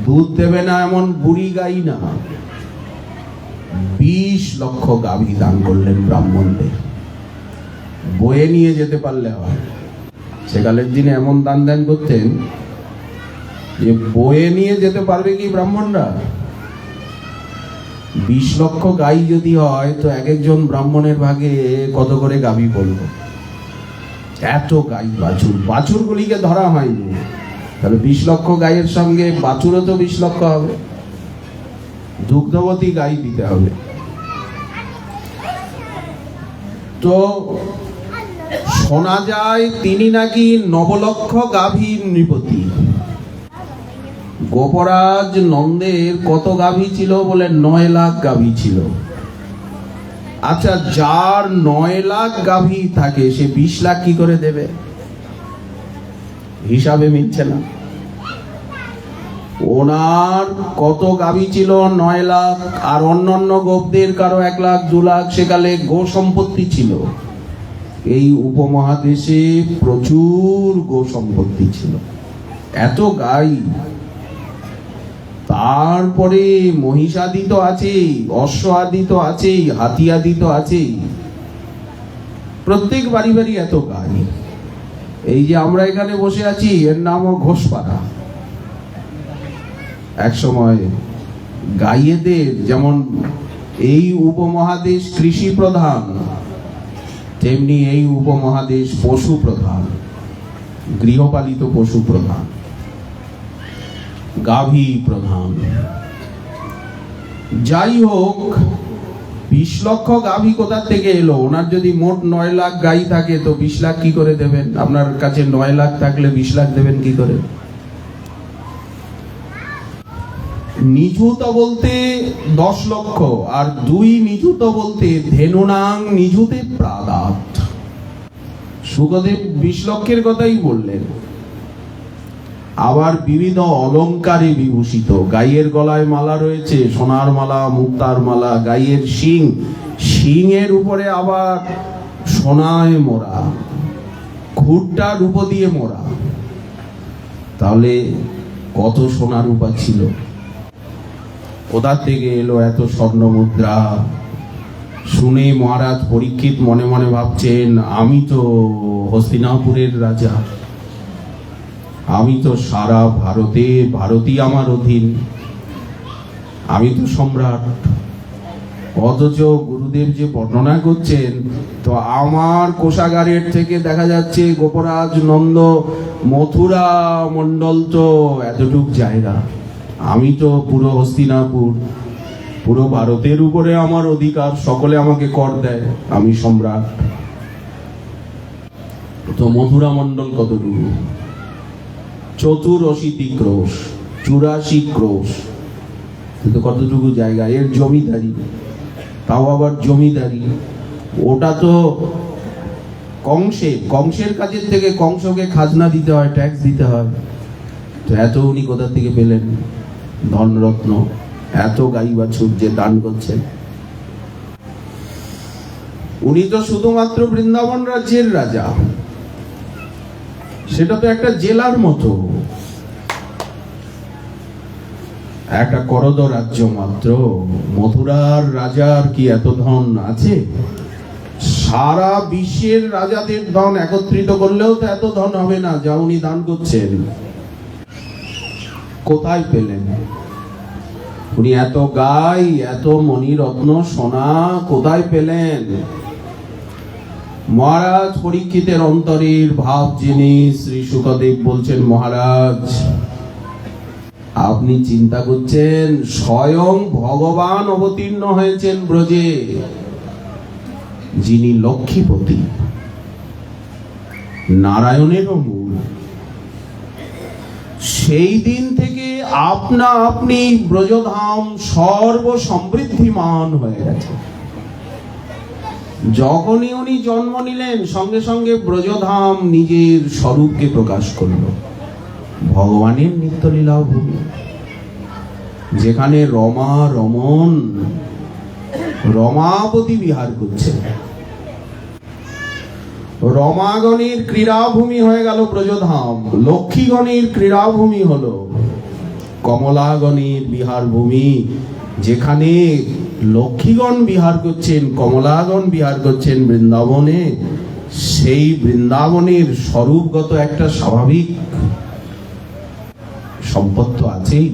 দুধ দেবে না এমন বুড়ি গাই না, 20 লক্ষ গাভী দান করলেন ব্রাহ্মণদের। বয়ে নিয়ে যেতে পারলে হয়। সেকালের দিনে এমন দান দান করতেন যে বয়ে নিয়ে যেতে পারবে কি ব্রাহ্মণরা? 20 লক্ষ গাই যদি হয় তো এক একজন ব্রাহ্মণের ভাগে কত করে গাভী পড়লো? এত গাই বাছুর, বাছুরগুলিকে ধরা হয়নি, তাহলে 20 লক্ষ গাইয়ের সঙ্গে বাছুরও তো 20 লক্ষ হবে, দুগ্ধবতী গাই দিতে হবে। তো শোনা যায় তিনি নাকি 9 লক্ষ গাভীর নৃপতি। গোপরাজ নন্দের কত গাভী ছিল বলে 9 লাখ গাভী ছিল। আচ্ছা, যার 9 লাখ গাভী থাকে সে 20 লাখ কি করে দেবে? হিসাবে মিলছে না। ওনার কত গাভী ছিল? 9 লাখ। আর অন্যান্য গোপদের কারো 1 লাখ 2 লাখ সেকালে গো সম্পত্তি ছিল। এই উপমহাদেশে প্রচুর গো সম্পত্তি ছিল, এত গাই। তারপরে মহিষাদি তো আছেই, অশ্ব আদি তো আছেই, হাতি আদি তো আছেই। প্রত্যেক বাড়ি বাড়ি এত গাই। এই যে আমরা এখানে বসে আছি এর নামও ঘোষপাড়া। এক সময় গাইয়েদের যেমন এই উপমহাদেশ কৃষি প্রধান, তেমনি এই উপমহাদেশ পশু প্রধান, গৃহপালিত পশু প্রধান, গাভী প্রধান। যাই হোক, 20 লক্ষ গাভী কোথা থেকে এলো? ওনার যদি মোট 9 লাখ গাই থাকে তো 20 লাখ কি করে দেবেন? আপনার কাছে 9 লাখ থাকলে 20 লাখ দেবেন কি করে? নিযুত বলতে 10 লক্ষ, আর 2 নিযুত বলতে ধেনুনাং নিযুতে প্রাদাত। সুখদেব 20 লক্ষের কথাই বললেন। আবার বিবিধ অলংকারে বিভূষিত, গাইয়ের গলায় মালা রয়েছে, সোনার মালা, মুক্তার মালা, গাইয়ের শিং, শিংয়ের উপরে আবার সোনায় মোড়া, খুঁটটা রূপো দিয়ে মোড়া। তাহলে কত সোনা রূপা ছিল? কোথা থেকে এলো এত স্বর্ণ মুদ্রা? শুনে মহারাজ পরীক্ষিত মনে মনে ভাবছেন, আমি তো হস্তিনাপুরের রাজা, আমি তো সারা ভারতে, ভারতই আমার অধীন, আমি তো সম্রাট। অথচ গুরুদেব যে বর্ণনা করছেন, তো আমার কোষাগারের থেকে দেখা যাচ্ছে গোপরাজ নন্দ মথুরা মন্ডল তো এতটুক জায়গা, আমি তো পুরো হস্তিনাপুর, পুরো ভারতের উপরে আমার অধিকার, সকলে আমাকে কর দেয়, আমি সম্রাট। তো মথুরা মন্ডল কতটুকু? 84 ক্রোশ, 84 ক্রোশ, কিন্তু কতটুকু জায়গা? এর জমিদারি, তাও আবার জমিদারি। ওটা তো কংসের কাজের থেকে কংসকে খাজনা দিতে হয়, ট্যাক্স দিতে হয়। তো এত উনি কোথা থেকে পেলেন ধনরত্ন? এত গাই বাছুর যে দান করছেন। উনি তো শুধুমাত্র বৃন্দাবন রাজ্যের রাজা, সেটা তো একটা জেলার মতো, একটা করদ রাজ্য মাত্র। মথুরার রাজার কি এত ধন আছে? সারা বিশ্বের রাজাদের ধন একত্রিত করলেও তো এত ধন হবে না যা উনি দান করছেন। কোথায় পেলেন উনি এত গাই, এত মণিরত্ন সোনা? কোথায় পেলেন? মহারাজ পরীক্ষিতের অন্তরের ভাব জেনে শ্রী শুকদেব বলছেন, মহারাজ আপনি চিন্তা করছেন, স্বয়ং ভগবান অবতীর্ণ হয়েছেন ব্রজে, যিনি লক্ষ্মীপতি, নারায়ণেরও মূল। সেই দিন থেকে আপনি ব্রজধাম সর্বসমৃদ্ধিমান হয়ে গেছে। যখনই উনি জন্ম নিলেন সঙ্গে সঙ্গে ব্রজধাম নিজের স্বরূপকে প্রকাশ করল। ভগবানের নিত্যলীলা ভূমি, যেখানে রমা রমন রমাপতি বিহার করছে। রমাগণের ক্রীড়াভূমি হয়ে গেল ব্রজধাম, লক্ষ্মীগণের ক্রীড়াভূমি হলো কমলাগণের বিহার ভূমি। যেখানে লক্ষ্মীগণ বিহার করছেন, কমলাগণ বিহার করছেন বৃন্দাবনে, সেই বৃন্দাবনের স্বরূপগত একটা স্বাভাবিক সম্পদ তো আছেই।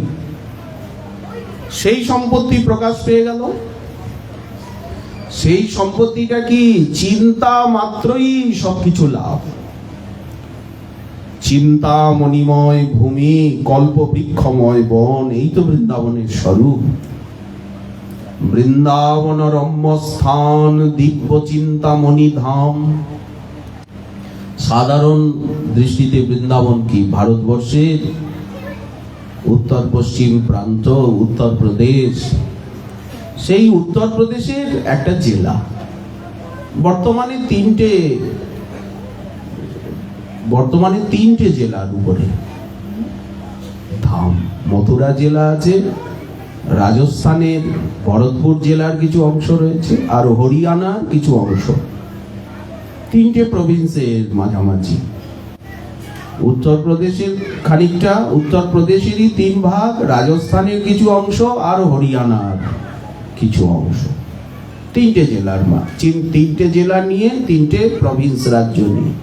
সেই সম্পত্তি প্রকাশ পেয়ে গেল। সেই সম্পত্তিটা কি? চিন্তা মাত্রই সবকিছু লাভ। চিন্তামণিময় ভূমি, কল্পবৃক্ষময় বন, এই তো বৃন্দাবনের স্বরূপ। বৃন্দাবন রম্য স্থান, দিব্য চিন্তামণি ধাম। সাধারণ দৃষ্টিতে বৃন্দাবন কি? ভারতবর্ষের উত্তর পশ্চিম প্রান্ত, উত্তরপ্রদেশ। সেই উত্তরপ্রদেশের একটা জেলা। বর্তমানে তিনটে জেলার উপরে ধাম। মথুরা জেলা আছে, রাজস্থানের ভরতপুর জেলার কিছু অংশ রয়েছে, আর হরিয়ানার কিছু অংশ। তিনটে প্রভিন্সের মাঝামাঝি। উত্তরপ্রদেশের খানিকটা, উত্তরপ্রদেশেরই 3 ভাগ, রাজস্থানের কিছু অংশ, আর হরিয়ানার কিছু অংশ। তিনটে জেলার তিনটে জেলা নিয়ে 3টে প্রভিন্স, রাজ্য নিয়ে।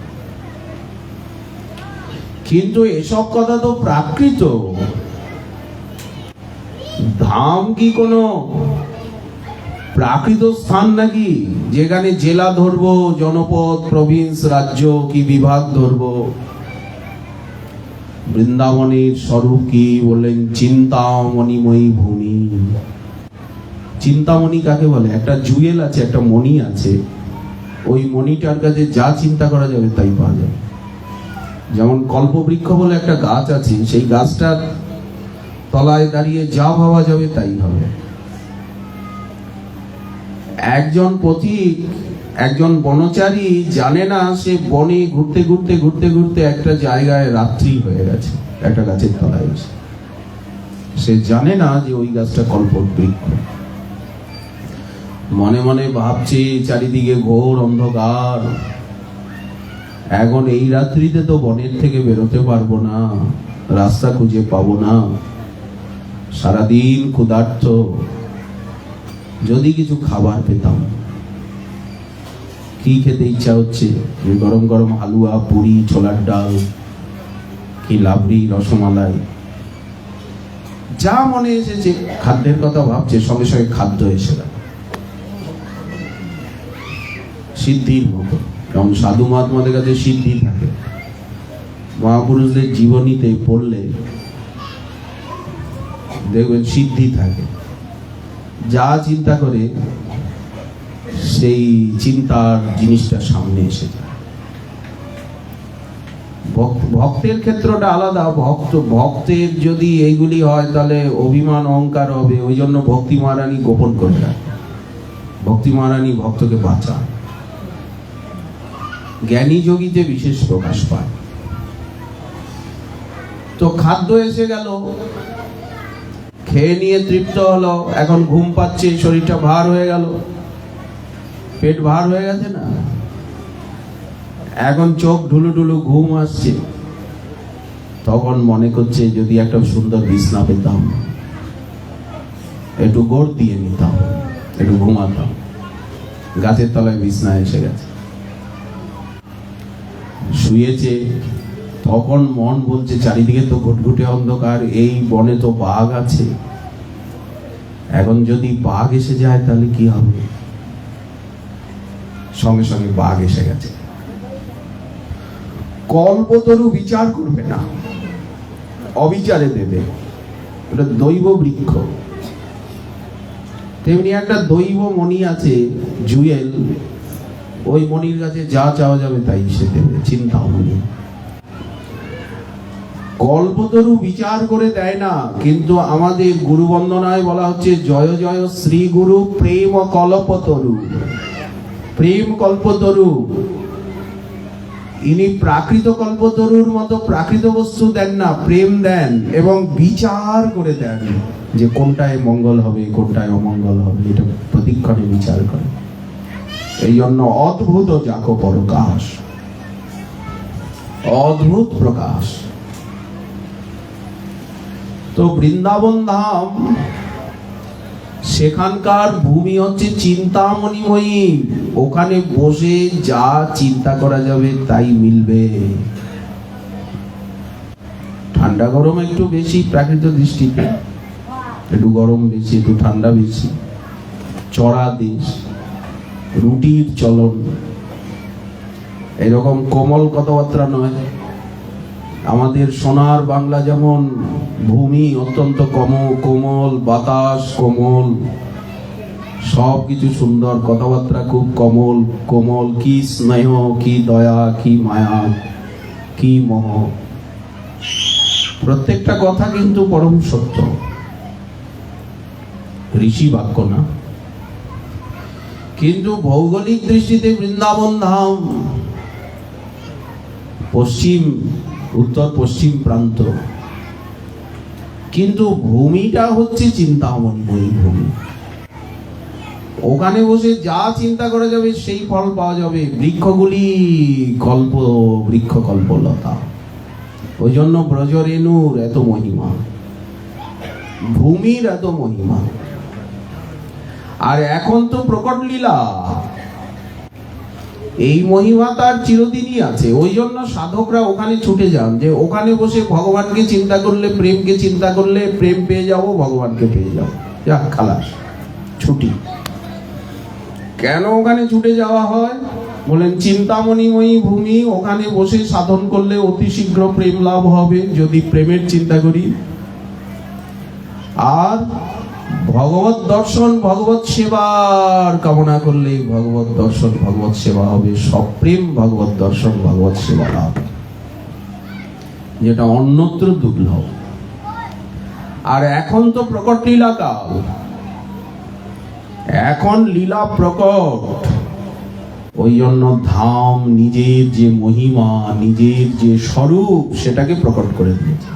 কিন্তু এসব কথা তো প্রাকৃত। ধাম কি কোনো প্রাকৃত স্থান নাকি, যেখানে জেলা ধরবো, জনপদ, প্রভিন্স, রাজ্য কি বিভাগ ধরবো? বৃন্দাবনের স্বরূপ কি বললেন? চিন্তামণিময়ী ভূমি। চিন্তামণি কাকে বলে? একটা জুয়েল আছে, একটা মণি আছে। ওই মণিটার কাছে যা চিন্তা করা যাবে তাই পাওয়া যাবে। যেমন কল্পবৃক্ষ বলে একটা গাছ আছে, সেই গাছটার তলায় দাঁড়িয়ে যা ভাবা যাবে তাই হবে। একজন পথিক, একজন বনচারী জানে না সে বনে ঘুরতে ঘুরতে ঘুরতে ঘুরতে একটা জায়গায় রাত্রি হয়ে গেছে, একটা গাছের তলায় এসে। সে জানে না যে ওই গাছটা কল্পবৃক্ষ। মনে মনে ভাবছে চারিদিকে ঘোর অন্ধকার, এখন এই রাত্রিতে তো বনের থেকে বেরোতে পারবো না, রাস্তা খুঁজে পাবো না, সারাদিন ক্ষুধার্ত, যদি কিছু খাবার পেতাম। কি খেতে ইচ্ছা হচ্ছে? গরম গরম হালুয়া, পুরি, ছোলার ডাল, কি লাবড়ি, রসমালাই, যা মনে এসেছে খাদ্যের কথা ভাবছে, সঙ্গে সঙ্গে খাদ্য এসে গেল সিদ্ধির মতো। কারণ সাধু মহাত্মাদের কাছে সিদ্ধি থাকে। মহাপুরুষদের জীবনীতে পড়লে দেখবেন সিদ্ধি থাকে। যা চিন্তা করে সেই চিন্তার জিনিসটা সামনে এসে যায়। ভক্তের ক্ষেত্রটা আলাদা। ভক্তের যদি এইগুলি হয় তাহলে অভিমান অহংকার হবে। ওই জন্য ভক্তি মহারানী গোপন করে রাখে। ভক্তি মহারানী ভক্তকে বাঁচায়। জ্ঞানী যোগীতে বিশেষ প্রকাশ পায়। তো খাদ্য এসে গেল, খেয়ে নিয়ে তৃপ্ত হলো, এখন ঘুম পাচ্ছে, শরীরটা ভার হয়ে গেল, পেট ভার হয়ে গেছে না, এখন চোখ ঢুলু ঢুলু ঘুম আসছে। তখন মনে করছে যদি একটা সুন্দর বিছনা পেতাম, একটু গোড় দিয়ে নিতাম, একটু ঘুমাতাম। গাছের তলায় বিছনা এসে গেছে, শুয়েছে। তখন মন বলছে চারিদিকে তো ঘুটঘুটে অন্ধকার, এই বনে তো বাঘ আছে, এখন যদি বাঘ এসে যায় তাহলে কি হবে? সঙ্গে সঙ্গে বাঘ এসে গেছে। কল্পতরু বিচার করবে না, অবিচারে দেবে। ওটা দৈব বৃক্ষ। তেমনি একটা দৈব মণি আছে, জুয়েল। ওই মণির কাছে যা চাওয়া যাবে তাই সে দেবে। চিন্তামণি। কল্পতরু বিচার করে দেয় না, কিন্তু আমাদের গুরু বন্দনায় বলা হচ্ছে জয় জয় শ্রী গুরু প্রেম কল্পতরু। প্রেম কল্পতরু। ইনি প্রাকৃত কল্পতরুর মতো প্রাকৃত বস্তু দেন না, প্রেম দেন এবং বিচার করে দেন যে কোনটায় মঙ্গল হবে, কোনটায় অমঙ্গল হবে, এটা প্রতিক্ষণে বিচার করে। এই জন্য অদ্ভুত জাকো প্রকাশ, অদ্ভুত প্রকাশ। তো বৃন্দাবন ধাম, সেখানকার ভূমি হচ্ছে চিন্তামণিময়ী। ওখানে বসে যা চিন্তা করা যাবে তাই মিলবে। ঠান্ডা গরম একটু বেশি প্রাকৃত দৃষ্টিতে, একটু গরম বেশি, একটু ঠান্ডা বেশি। চড়া দেশ, রুটির চলন, এরকম কোমল কথাবার্তা নয়। আমাদের সোনার বাংলা যেমন ভূমি অত্যন্ত কোমল, বাতাস কোমল, সব কিছু সুন্দর, কথাবার্তা খুব কোমল কোমল, কি স্নেহ, কি দয়া, কি মায়া, কি মোহ, প্রত্যেকটা কথা কিন্তু পরম সত্য, ঋষি বাক্য না। কিন্তু ভৌগোলিক দৃষ্টিতে বৃন্দাবন ধাম উত্তর পশ্চিম প্রান্ত, কিন্তু ভূমিটা হচ্ছে চিন্তামণিময়ী ভূমি। ওখানে বসে যা চিন্তা করা যাবে সেই ফল পাওয়া যাবে। বৃক্ষগুলি বৃক্ষ কল্পলতা, ওই জন্য ব্রজরেণুর এত মহিমা, ভূমির এত মহিমা। আর এখন তো প্রকট লীলা, এই মহিমা তার চিরদিনই আছে। ওই জন্য সাধকরা ওখানে ছুটে যান, যে ওখানে বসে ভগবানকে চিন্তা করলে, প্রেমকে চিন্তা করলে প্রেম পেয়ে যাব, ভগবানকে পেয়ে যাব, যা খালাস, ছুটি। কেন ওখানে ছুটে যাওয়া হয়? বলেন চিন্তামণিময়ী ভূমি, ওখানে বসে সাধন করলে অতি শীঘ্র প্রেম লাভ হবে, যদি প্রেমের চিন্তা করি। আর ভগবত দর্শন, ভগবত সেবার কামনা করলে ভগবত দর্শন, ভগবত সেবা হবে। সপ্রেম ভগবত দর্শন, ভগবত সেবা লাভ, যেটা অন্যত্র দুর্লভ। আর এখন তো প্রকট লীলা কাল, এখন লীলা প্রকট। ওই জন্য ধাম নিজের যে মহিমা, নিজের যে স্বরূপ, সেটাকে প্রকট করে দিয়েছে।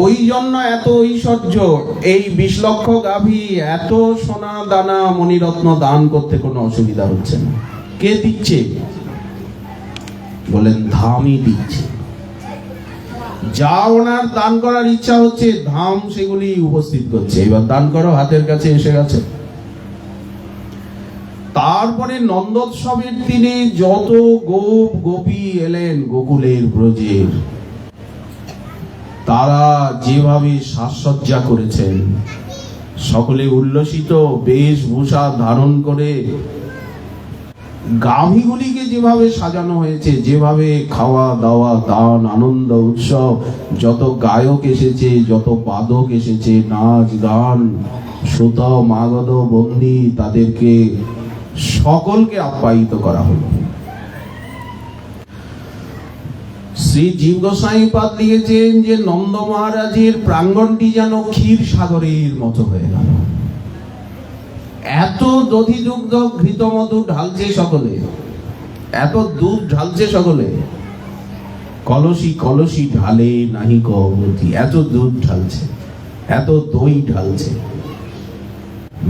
ওই জন্য এত ঐশ্বর্য। এই 20 লক্ষ গাভী, এত সোনা দানা মণিরত্ন দান করতে কোনো অসুবিধা হচ্ছে না। কে দিচ্ছে? বলেন ধামই দিচ্ছে। যা ওনার দান করার ইচ্ছা হচ্ছে, ধাম সেগুলি উপস্থিত করছে। এবার দান করো, হাতের কাছে এসে গেছে। তারপরে নন্দোৎসবের দিনে যত গোপ গোপী এলেন গোকুলের ব্রজের, তারা যেভাবে সাজসজ্জা করেছেন, সকলে উল্লসিত বেশভূষা ধারণ করে, গাভীগুলিকে যেভাবে সাজানো হয়েছে, যেভাবে খাওয়া দাওয়া, দান, আনন্দ, উৎসব, যত গায়ক এসেছে, যত বাদক এসেছে, নাচ গান, শ্রোত মাগধ বন্দী, তাদেরকে সকলকে আপ্যায়িত করা হলো। শ্রী জীব গোস্বামীপাদ লিখেছেন যে নন্দ মহারাজের প্রাঙ্গণটি যেন ক্ষীর সাগরের মতো হয়ে গেল। এত দধি দুগ্ধ ঘৃত মধু ঢালছে সকলে, এত দুধ ঢালছে সকলে, কলসি কলসি ঢালে নাহি গতি, এত দুধ ঢালছে, এত দই ঢালছে,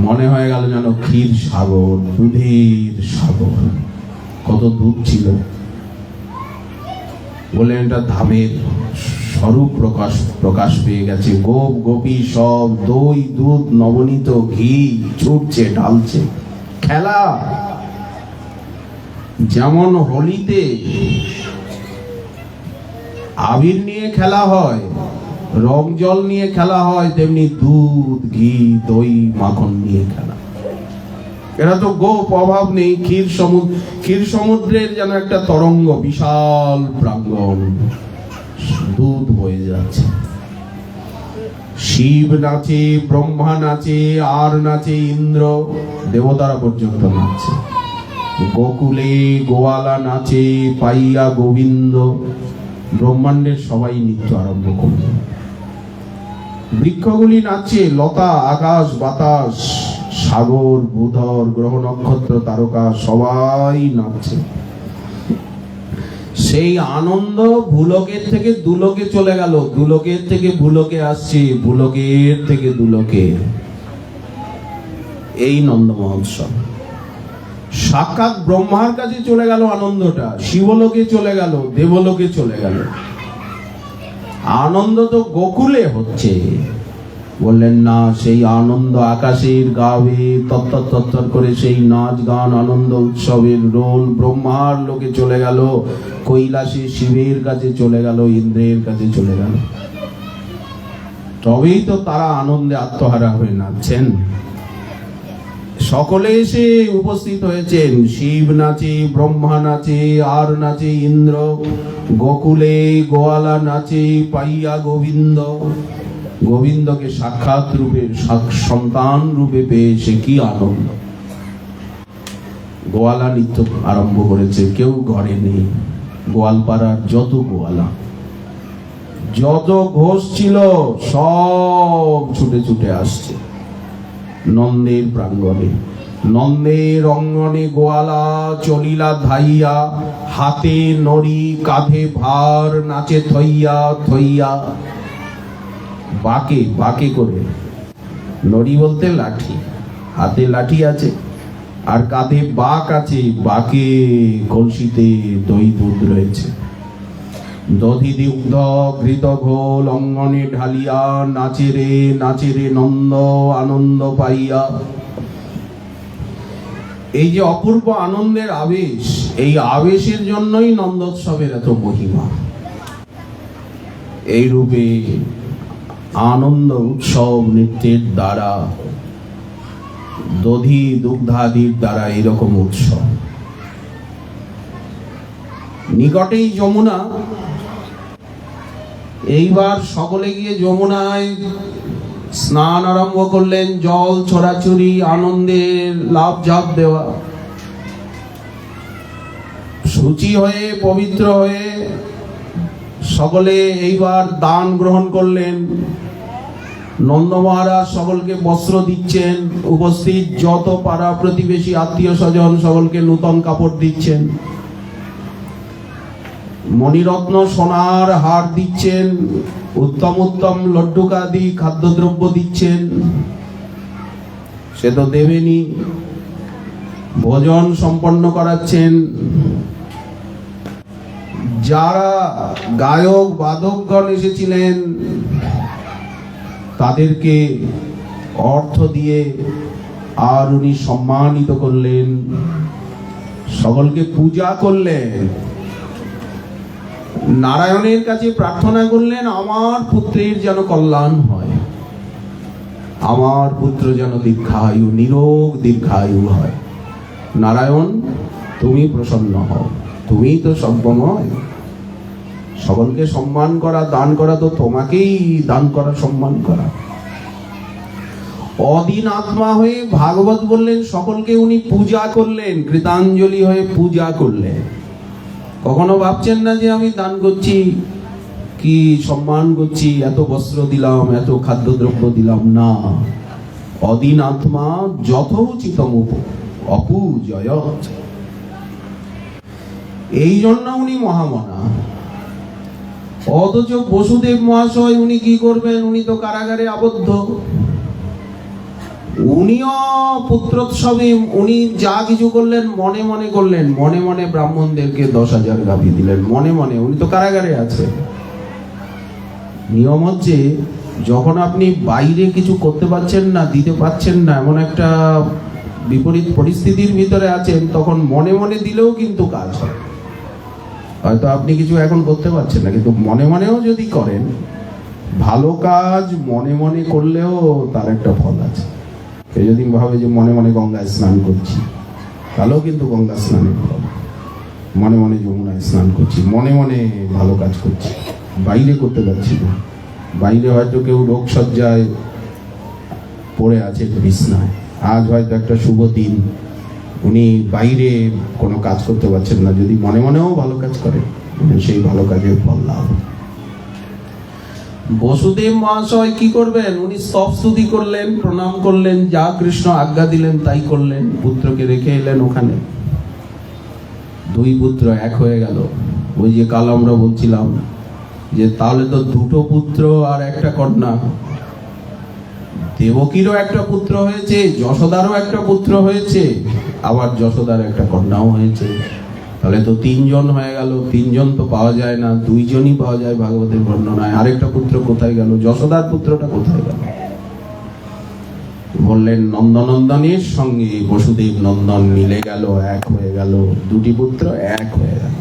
মনে হয়ে গেল যেন ক্ষীর সাগর, দুধের সাগর। কত দুধ ছিল! বললেন এটা ধামের স্বরূপ প্রকাশ পেয়ে গেছে। গোপ গোপী সব দই দুধ নবনীত ঘি ছুটছে, ঢালছে। খেলা যেমন হোলিতে আবির নিয়ে খেলা হয়, রং জল নিয়ে খেলা হয়, তেমনি দুধ ঘি দই মাখন নিয়ে খেলা। এরা তো গোপ, অভাব নেই। ক্ষীর সমুদ্রের যেন একটা তরঙ্গ, বিশাল প্রাঙ্গণ, দুধ বয়ে যাচ্ছে। শিব নাচে, ব্রহ্মা নাচে, আর নাচে ইন্দ্র, দেবতারা পর্যন্ত নাচছে। গোকুলে গোয়ালা নাচে, পাইয়া গোবিন্দ, ব্রহ্মাণ্ডের সবাই নৃত্য আরম্ভ করল। বৃক্ষগুলি নাচছে, লতা, আকাশ, বাতাস, সাগর, ভূধর, গ্রহ নক্ষত্র, তারকা সবাই নাচছে। সেই আনন্দ ভূলোকের থেকে দুলোকে চলে গেল, দুলোকের থেকে ভূলোকে আসছে, ভূলোকের থেকে দুলোকে। এই নন্দ মহোৎসব সাক্ষাৎ ব্রহ্মার কাছে চলে গেল আনন্দটা, শিবলোকে চলে গেল, দেবলোকে চলে গেল। আনন্দ তো গোকুলে হচ্ছে। বললেন না, সেই আনন্দ আকাশের গাবে তত্তর করে সেই নাচ গান আনন্দ উৎসবের রোল ব্রহ্মার লোকে চলে গেল, কৈলাসে শিবের কাছে চলে গেল, ইন্দ্রের কাছে চলে গেল। তবেই তো তারা আনন্দে আত্মহারা হয়ে নাচছেন। সকলে এসে উপস্থিত হয়েছেন। শিব নাচে, ব্রহ্মা নাচে, আর নাচে ইন্দ্র, গোকুলে গোয়ালা নাচে পাইয়া গোবিন্দ। গোবিন্দকে সাক্ষাৎ রূপে, সন্তান রূপে পেয়ে সে কি আনন্দ। গোয়ালা নৃত্য আরম্ভ করেছে, কেউ ঘরে নেই। গোয়ালপাড়ার যত গোয়ালা, যত ঘোষ ছিল সব ছুটে ছুটে আসছে নন্দের প্রাঙ্গণে। নন্দের অঙ্গনে গোয়ালা চলিলা ধাইয়া, হাতে নড়ি কাঁধে ভার, নাচে থইয়া থইয়া। বাঁকে বাঁকে করে, নড়ি বলতে লাঠি, হাতে লাঠি আছে আর কাঁধে বাঁক আছে। বাঁকে কলসিতে দই দুধ রয়েছে। দধি দুগ্ধ ঘৃত ঘোল অঙ্গনে ঢালিয়া, নাচে রে নন্দ আনন্দ পাইয়া। এই যে অপূর্ব আনন্দের আবেশ, এই আবেশের জন্যই নন্দোৎসবের এত মহিমা। এই রূপে আনন্দ উৎসব নৃত্যের দ্বারা, দধি দুগ্ধাদির দ্বারা এরকম উৎসব। নিকটেই যমুনা। এইবার সকলে গিয়ে যমুনায় স্নান আরম্ভ করলেন। জল ছড়াছড়ি, আনন্দের লাভ ঝাপ দেওয়া। শুচি হয়ে পবিত্র হয়ে সকলে এইবার দান গ্রহণ করলেন। নন্দ মহারাজ সকলকে বস্ত্র দিচ্ছেন। উপস্থিত যত পাড়া প্রতিবেশী আত্মীয় স্বজন সকলকে নূতন কাপড় দিচ্ছেন। মণিরত্ন সোনার হার দিচ্ছেন। উত্তম উত্তম লড্ডুকাদি খাদ্যদ্রব্য দিচ্ছেন। সে তো দেবেনি। ভোজন সম্পন্ন করাচ্ছেন। যারা গায়ক বাদকগণ এসেছিলেন তাদেরকে অর্থ দিয়ে আর উনি সম্মানিত করলেন। সকলকে পূজা করলেন। নারায়ণের কাছে প্রার্থনা করলেন, আমার পুত্রের যেন কল্যাণ হয়, আমার পুত্র যেন দীর্ঘায়ু, নিরোগ দীর্ঘায়ু হয়। নারায়ণ, তুমি প্রসন্ন হও, তুমি তো সর্বময়। সকলকে সম্মান করা, দান করা তো তোমাকেই দান করা, সম্মান করা। অদিন আত্মা হয়ে ভাগবত বললেন, সকলকে উনি পূজা করলেন, কৃতাঞ্জলি হয়ে পূজা করলেন। কখনো ভাবছেন না যে আমি দান করছি, কি সম্মান করছি, এত বস্ত্র দিলাম, এত খাদ্যদ্রব্য দিলাম, না। অদিন আত্মা যথোচিতম অপূজয়। এই জন্য উনি মহামনা। অথচ বসুদেব মহাশয় উনি কি করবেন? উনি তো কারাগারে আবদ্ধ। উনিও পুত্রোৎসবে উনি যা কিছু করলেন মনে মনে করলেন। মনে মনে ব্রাহ্মণদেরকে 10,000 গাভী দিলেন, মনে মনে। উনি তো কারাগারে আছে। নিয়ম হচ্ছে, যখন আপনি বাইরে কিছু করতে পারছেন না, দিতে পারছেন না, এমন একটা বিপরীত পরিস্থিতির ভিতরে আছেন, তখন মনে মনে দিলেও কিন্তু কাজ হয়। হয়তো আপনি কিছু এখন করতে পারছেন না, কিন্তু মনে মনেও যদি করেন, ভালো কাজ মনে মনে করলেও তার একটা ফল আছে। কেউ যদি ভাবে যে মনে মনে গঙ্গায় স্নান করছি, তাহলেও কিন্তু গঙ্গা স্নানের ফল। মনে মনে যমুনায় স্নান করছি, মনে মনে ভালো কাজ করছি, বাইরে করতে পারছি না। বাইরে হয়তো কেউ রোগ সজ্জায় পড়ে আছে বিছনায়, আজ হয়তো একটা শুভ দিন, উনি বাইরে কোনো কাজ করতে পারছেন না, যদি মনে মনেও ভালো কাজ করে, সেই ভালো কাজের ফল লাভ। বসুদেব মহাশয় কি করবেন? উনি স্তব স্তুতি করলেন, প্রণাম করলেন, যা কৃষ্ণ আজ্ঞা দিলেন তাই করলেন। পুত্রকে রেখে এলেন ওখানে। 2 পুত্র এক হয়ে গেল। ওই যে কাল আমরা বলছিলাম যে তাহলে তো 2 পুত্র আর একটা কন্যা। দেবকীরও একটা পুত্র হয়েছে, যশোদারও একটা পুত্র হয়েছে, আবার যশোদার একটা কন্যাও হয়েছে। তাহলে তো 3 জন হয়ে গেল। 3 জন তো পাওয়া যায় না, 2 জনই পাওয়া যায় ভাগবতের বর্ণনায়। আরেকটা পুত্র কোথায় গেল? যশোদার পুত্রটা কোথায় গেল? বললেন, নন্দনন্দনের সঙ্গে বসুদেব নন্দন মিলে গেল, এক হয়ে গেল। 2টি পুত্র এক হয়ে গেল।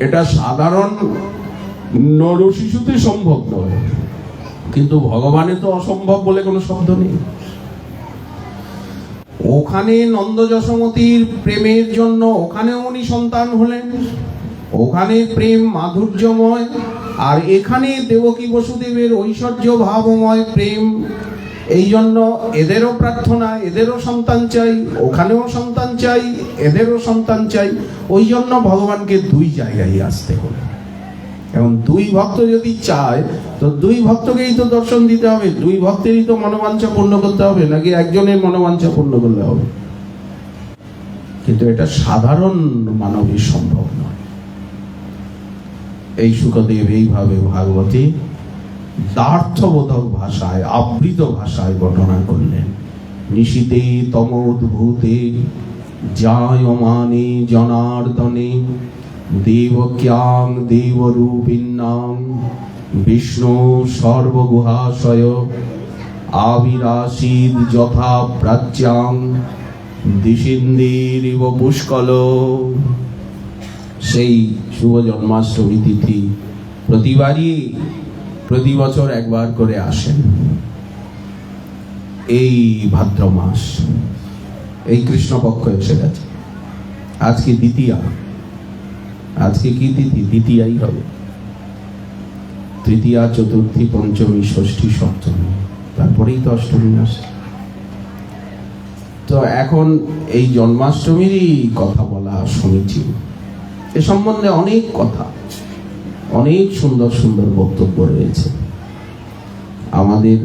এটা সাধারণ নর শিশুতে সম্ভব নয়, কিন্তু ভগবানে তো অসম্ভব বলে কোনো শব্দ নেই। ওখানে নন্দ যশোমতীর প্রেমের জন্য ওখানেও উনি সন্তান হলেন, ওখানে প্রেম মাধুর্যময়, আর এখানে দেবকী বসুদেবের ঐশ্বর্য ভাবময় প্রেম। এই জন্য এদেরও প্রার্থনা, এদেরও সন্তান চাই, ওখানেও সন্তান চাই, এদেরও সন্তান চাই। ওই জন্য ভগবানকে দুই জায়গায় আসতে হলো। এবং দুই ভক্ত যদি চায় তো দুই ভক্তকেই তো দর্শন দিতে হবে, দুই ভক্তেরই তো মনোবাঞ্ছা পূর্ণ করতে হবে, নাকি একজনের মনোবাঞ্ছা পূর্ণ করলে হবে? কিন্তু এটা সাধারণ মানবের সম্ভব নয়। এই শুকদেব এইভাবে ভাগবতী দার্থবোধক ভাষায়, আবৃত ভাষায় বর্ণনা করলেন। নিশীতে তমোদ্ভূতে জায়মানে জনার্দনে দেবক্যাং দেবরূপিণ্যাং বিষ্ণু সর্বগুহাশয় আবিরাসীদ যথা প্রাচ্যাং দিশিন্দির ইব পুষ্কল। সেই শুভ জন্মাষ্টমী তিথি প্রতি বছর একবার করে আসেন। এই ভাদ্র মাস, এই কৃষ্ণপক্ষ এসে গেছে। আজকে দ্বিতীয়া, আজকে কি তিথি? দ্বিতীয়াই হবে। তৃতীয়া, চতুর্থী, পঞ্চমী, ষষ্ঠী, সপ্তমী, তারপরেই তো অষ্টমী আসে। তো এখন এই জন্মাষ্টমীরই কথা বলা সমীচীন। এ সম্বন্ধে অনেক কথা, অনেক সুন্দর সুন্দর বক্তব্য রয়েছে। আমাদের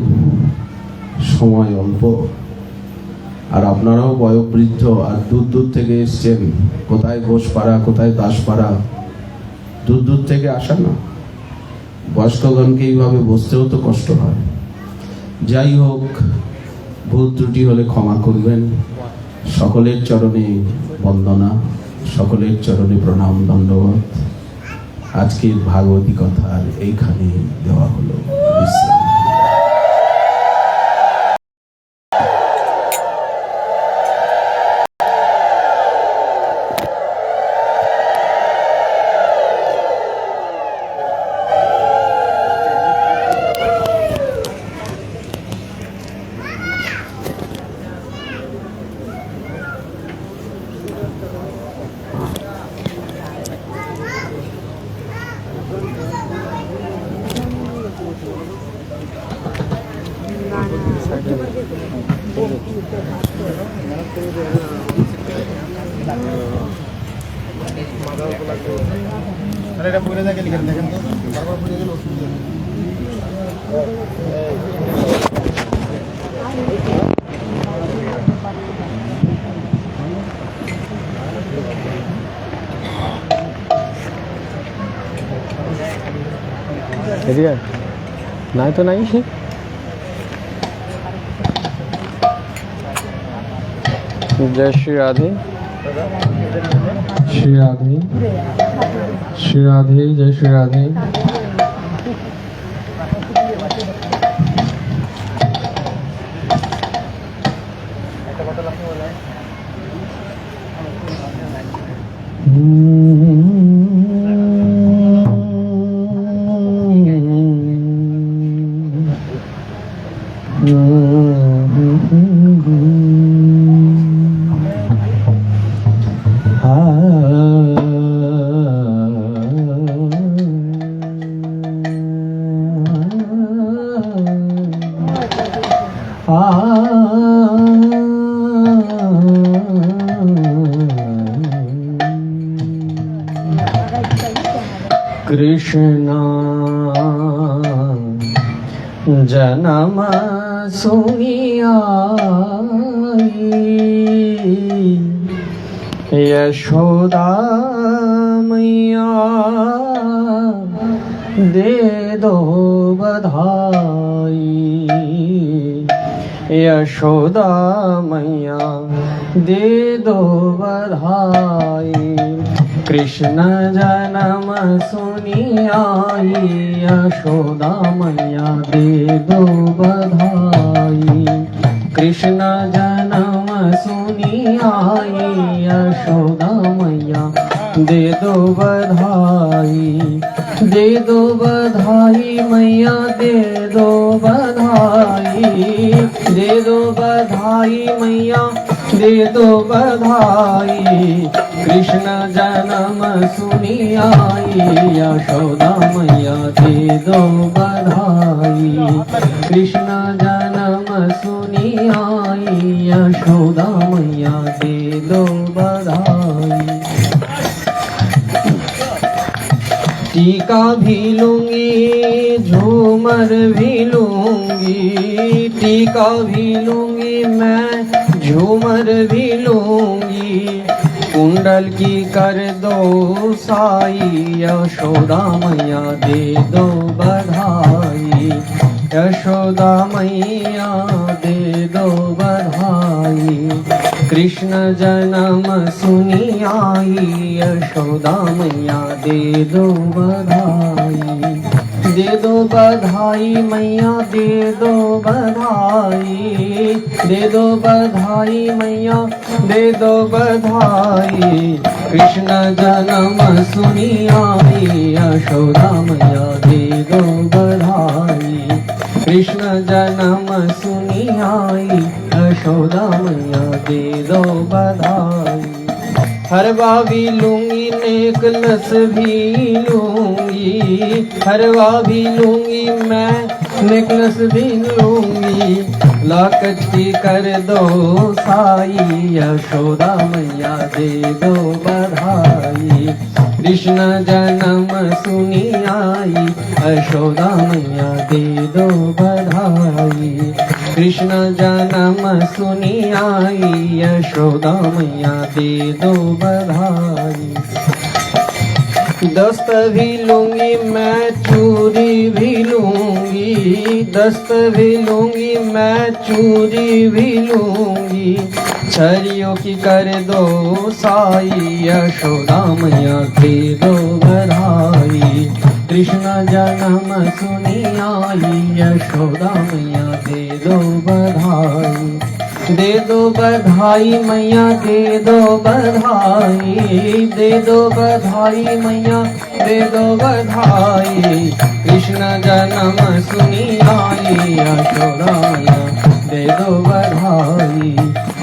সময় অল্প, আর আপনারাও বয়োবৃদ্ধ, আর দূর দূর থেকে এসছেন। কোথায় ঘোষপাড়া, কোথায় দাসপাড়া, দূর দূর থেকে আসা না। বয়স্কগণকে এইভাবে বসতেও তো কষ্ট হয়। যাই হোক, ভুল ত্রুটি হলে ক্ষমা করবেন। সকলের চরণে বন্দনা, সকলের চরণে প্রণাম, দণ্ডবত। আজকের ভাগবতী কথার এইখানে দেওয়া হলো বিশ্রাম। नहीं तो नहीं। जय श्री राधे, श्री राधे, श्री राधे, जय श्री राधे। कृष्णा जन्म सुनिया यशोदा मैया दे दो बधाई, यशोदा मैया दे दो बधाई। कृष्ण जन्म सुनी आई, यशोदा मैया दे दो बधाई। कृष्ण जन्म सुनी आई, यशोदा मैया दे दो बधाई। दे दो बधाई मैया दे दो बधाई, दे दो बधाई मैया दे दो बधाई। कृष्ण जन्म सुनी आई यशोदा मैया दे दो बधाई। कृष्ण जन्म सुनी आई यशोदा मैया दे दो बधाई। टीका भी लूंगी झूमर भी लूंगी, टीका भी लूंगी मैं झूमर भी लूंगी। कुंडल की कर दो साई यशोदा मैया दे दो बधाई। यशोदा मैया दे दो बधाई। कृष्ण जन्म सुनी आई यशोदा मैया दे दो बधाई। दे दो बधाई मैया दे दो बधाई। दे दो बधाई मैया दे दो बधाई। कृष्ण जन्म सुनी आई यशोदा मैया दे दो बधाई। कृष्ण जन्म सुनी आई यशोदा मैया दे दो बधाई। हरवा भी लूंगी नेकलस भी लूंगी, हरवा भी लूंगी मैं नेकलस भी लूंगी। लाकच की कर दो साई यशोदा मैया दे दो बधाई। कृष्ण जन्म सुनी आई यशोदा मैया दे दो बधाई। कृष्ण जन्म सुनी आई यशोदा मैया दे दो बधाई। दस्त भी लूंगी मैं चूरी भी लूंगी, दस्त भी लूंगी मैं चूरी भी लूंगी। छरियों की कर दो साई यशोदा मैया दे दो बधाई। कृष्ण जन्म सुनी आई यशोदा मैया दे दो बधाई। दे दो बधाई मैया दे दो बधाई। दे दो बधाई मैया दे दो बधाई। कृष्ण जन्म सुनी आई यशोदा मैया दे दो बधाई।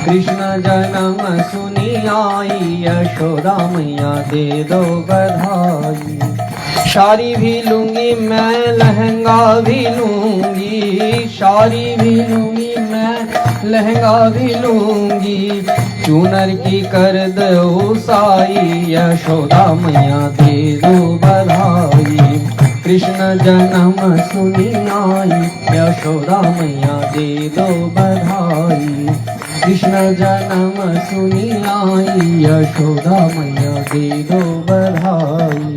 कृष्ण जन्म सुनी आई यशोदा मैया दे दो बधाई। साड़ी भी लूंगी मैं लहंगा भी लूंगी, साड़ी भी लूंगी मैं लहंगा भी लूंगी। चूनर की कर दो साई यशोदा मैया दे दो बधाई। कृष्ण जन्म सुनी आई यशोदा मैया दे दो बधाई। कृष्ण जन्म सुनी आई यशोदा मैया दे दो बधाई।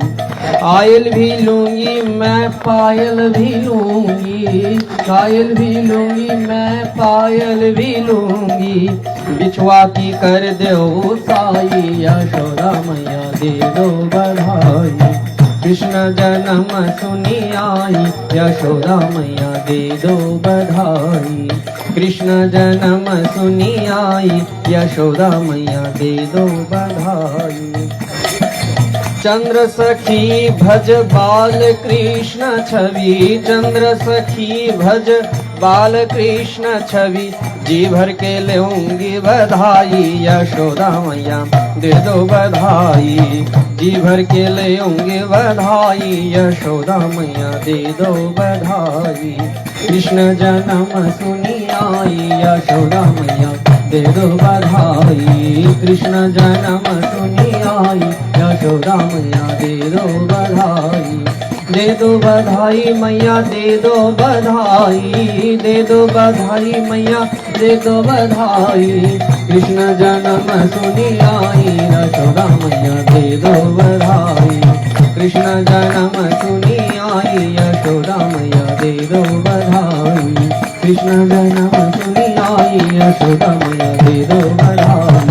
आयल भी लूंगी मैं पायल भी लूंगी, पायल भी लूंगी मैं पायल भी लूंगी। बिछुआ की कर दो साई यशोदा मैया दे दो बधाई। कृष्ण जन्म सुनी आई यशोदा मैया दे दो बधाई। कृष्ण जन्म सुनी आई यशोदा मैया दे दो बधाई। चंद्र सखी भज बाल कृष्ण छवि, चंद्र सखी भज बाल कृष्ण छवि। जी भर के लेऊंगी बधाई यशोदा मैया दे दो बधाई। जी भर के लेऊंगी बधाई यशोदा मैया दे दो बधाई। कृष्ण जन्म सुनी आई यशोदा मैया दे दो बधाई। कृष्ण जन्म सुनी आई यशोदा मैया दे दो बधाई। दे दो बधाई मैया दे दो बधाई। दे दो बधाई मैया दे दो बधाई। कृष्ण जन्म सुनी आई यशोदा मैया दे दो बधाई। कृष्ण जन्म सुनी आई यशोदा मैया दे दो बधाई। कृष्ण जन्म सुनी आई यशोदा मैया दे दो बधाई।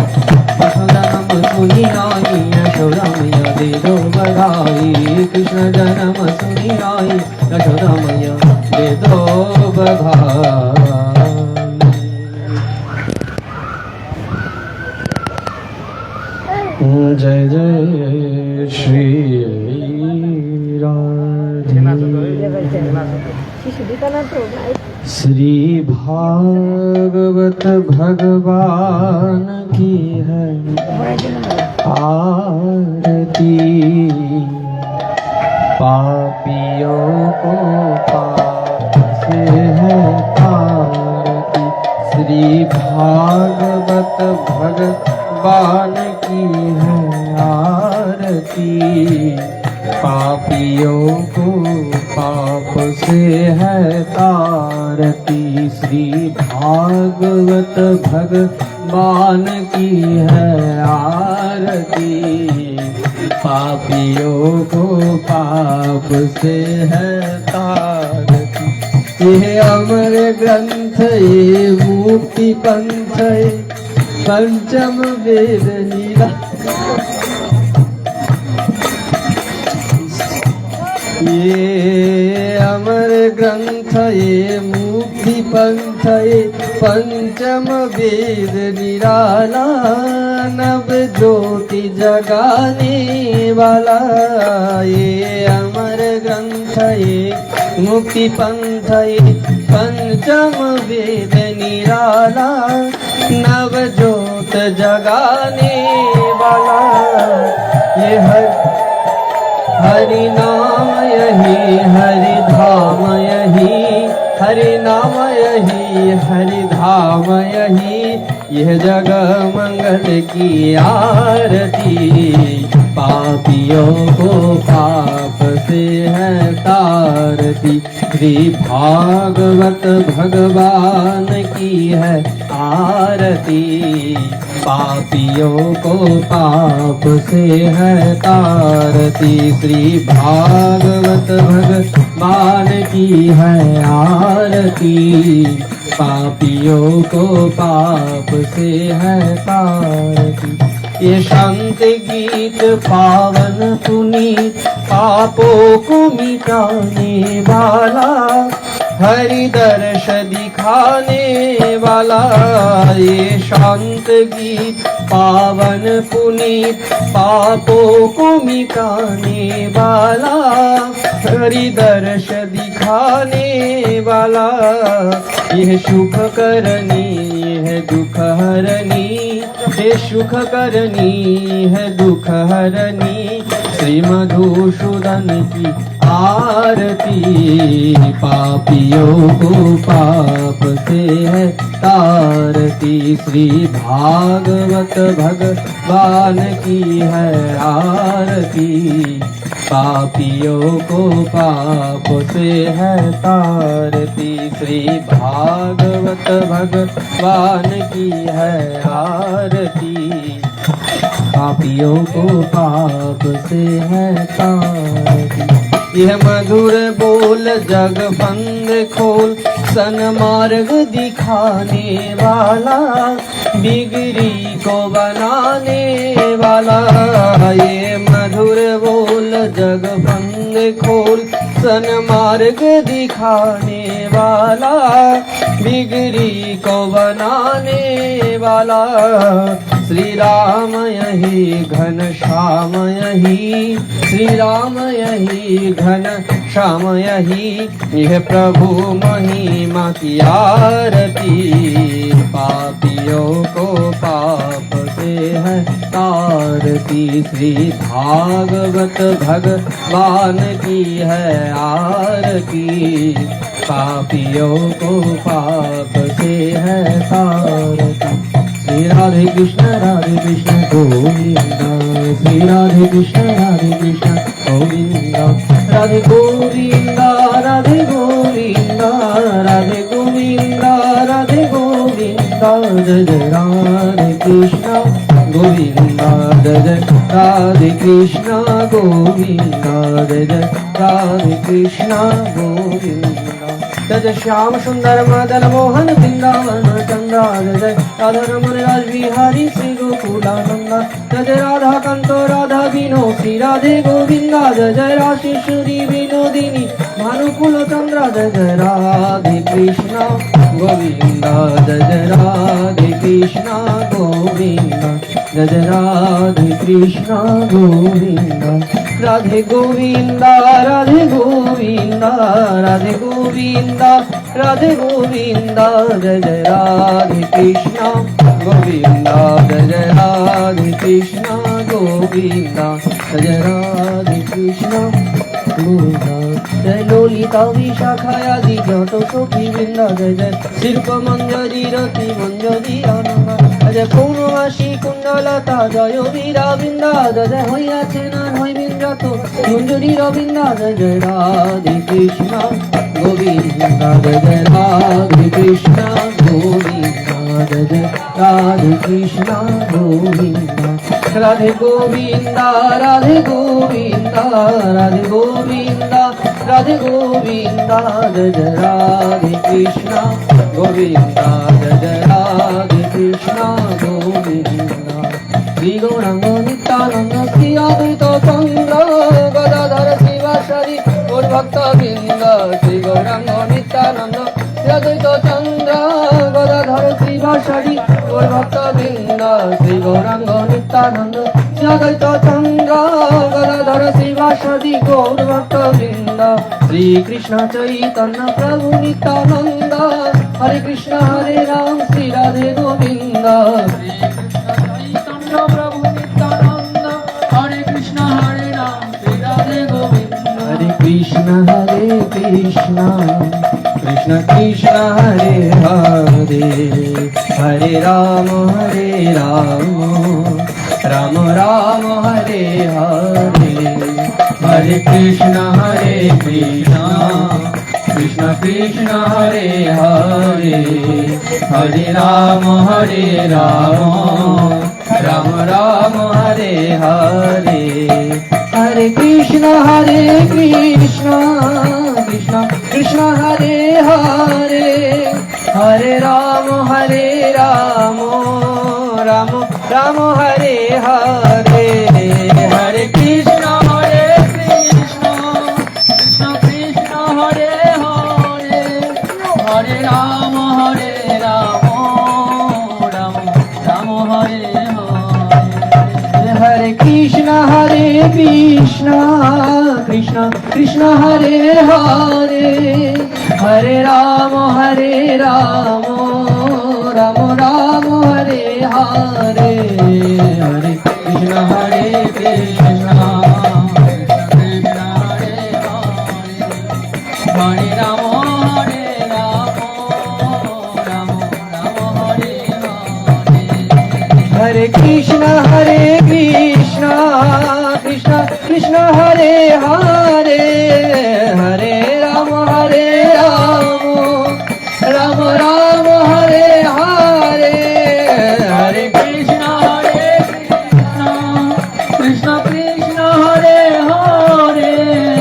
जन्म सुनी आई यशोदा मैया दे दो बधाई। कृष्ण जन्म सुनी आई यशोदा मैया दे दो बधाई। जय जय श्री राधे। श्री भागवत भगवान की है आरती, पापियों को पाप से है तारती। श्री भागवत भगवान की है आरती, पापियों को पाप से है तारती। श्री भागवत भगवान की है आरती, पापियों को पाप से है तारती। ये अमर ग्रंथ ये मुक्ति पंथ पंचम वेद लीला। ये अमर ग्रंथ ये मुक्ति पंथ ये पंचम वेद निराला, नव ज्योति जगाने वाला। ये अमर ग्रंथ ये मुक्ति पंथ ये पंचम वेद निराला, नव ज्योत जगाने वाला। ये हरि नाम यही हरि धाम यही, हरि नाम यही हरि धाम यही। यह जग मंगल की आरती, पापियों को पाप से है तारती। श्री भागवत भगवान की है आरती, पापियों को पाप से है तारती। श्री भागवत भगवान की है आरती, पापियों को पाप से है तारती। ये शांत गीत पावन पुनीत, पापों को मिटाने वाला, हरि दर्श दिखाने वाला। ये शांत गीत पावन पुनीत, पापों को मिटाने वाला, हरि दर्श दिखाने वाला। यह सुख करनी है दुख हरनी, ये सुख करनी है दुख हरनी। श्री मधुसूदन की आरती, पापियों को पाप से है तारती। श्री भागवत भगवान की है आरती, पापियों को पाप से है तारती। श्री भागवत भगवान की है आरती, पापियों को पाप से है तारती। यह मधुर बोल जग बंद खोल, सन्मार्ग दिखाने वाला, बिगड़ी को बनाने वाला। ये मधुर बोल जग बंद खोल, सन्मार्ग दिखाने वाला, बिगड़ी को बनाने वाला। श्री राम यही घन श्याम यही, श्री राम यही घन श्याम यही। यह प्रभु महिमा की आरती, पापियों को पाप से है तारती। श्री भागवत भगवान की है आरती, पापियों को पाप से है तारती। श्री राधे कृष्ण गोविंदा, श्री राधे कृष्ण गोविंदा, राधे गोविंदा राधे गोविंदा, राधे गोविंदा राधे गोविंदा। जय जय राधे कृष्ण गोविंदा, जय जय राधे कृष्ण गोविंदा, जय जय राधे कृष्ण गोविंदा। जय जय श्याम सुंदर मदन मोहन वृंदावन चंद्रा, जय जय राधा रमन राज बिहारी श्री गोकुलानंदा। जय जय राधा कंतो राधा बीनो श्री राधे गोविंदा, जय जय राशेश्वरी विनोदिनी भानुकुल चंद्रा। जय जय राधे कृष्णा गोविंदा, जय जय राधे कृष्णा गोविंदा। जय जय राधे कृष्ण गोविंद राधे गोविंद राधे गोविंद राधे गोविंद राधे गोविंद जय जय राधे कृष्ण गोविंद जय जय राधे कृष्ण गोविंद जय जय राधे कृष्ण गोविंद जय ललिता विशाखायादि जत सखी वृंद जय जय शिल्प मंजरी रति मंजरी आनंद जय पौर्णमासी कुंडलता जय वीरा बृंदा जय जय हইয়াছে নান হই বিন্দ্রাত মঞ্জুরি রবীন্দ্র जय जय राधे कृष्ण गोविंद जय जय राधे कृष्ण गोविंद जय जय राधे कृष्ण गोविंद राधे गोविंद राधे गोविंद राधे गोविंद राधे गोविंद जय जय राधे कृष्ण गोविंद जय जय राधे कृष्ण गोविंद श्री गौरांग नित्यानंद श्री अद्वैत चंद्र गदाधर शिवासादि गौर भक्त वृंद श्री गौरांग नित्यानंद श्री अद्वैत चंद्र गदाधर शिवासादि गौर भक्त वृंद श्री गौरांग नित्यानंद श्री अद्वैत चंद्र गदाधर शिवासादि गौर भक्त वृंद श्री कृष्ण चैतन्य प्रभु नित्यानंद हरे कृष्ण हरे राम श्री राधे गोविंद प्रभु नित्यानंद हरे कृष्ण हरे राम श्री राधे गोविंद हरे कृष्ण कृष्ण कृष्ण हरे हरे हरे राम राम राम हरे हरे हरे कृष्ण कृष्ण कृष्ण हरे हरे हरे राम राम राम हरे हरे हरे कृष्ण कृष्ण कृष्ण हरे हरे हरे राम राम राम हरे हरे हरे कृष्ण कृष्ण कृष्ण हरे हरे हरे राम राम राम हरे हरे कृष्ण कृष्ण कृष्ण हरे हरे हरे राम राम राम हरे हरे हरे कृष्ण कृष्ण कृष्ण हरे हरे राम राम हरे हरे कृष्ण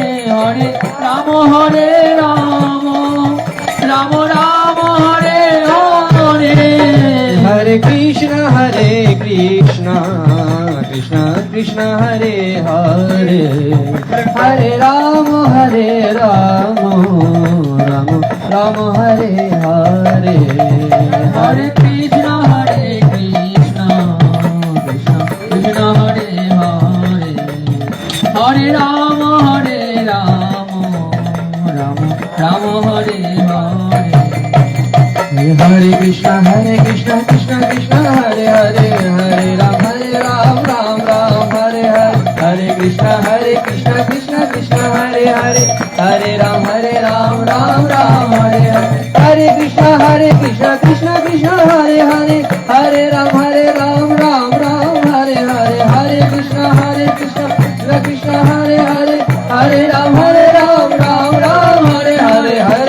कृष्ण कृष्ण हरे हरे हरे राम राम हरे हरे हरे कृष्ण कृष्ण कृष्ण हरे हरे हरे राम राम हरे हरे हरे कृष्ण कृष्ण कृष्ण हरे हरे हरे राम राम हरे हरे हरे कृष्ण कृष्ण कृष्ण हरे हरे हरे राम राम हरे हरे हरे कृष्ण कृष्ण कृष्ण हरे हरे हरे राम राम हरे हरे हरे कृष्ण कृष्ण कृष्ण हरे हरे हरे राम राम हरे हरे हरे कृष्ण कृष्ण कृष्ण हरे हरे हरे राम राम हरे हरे हरे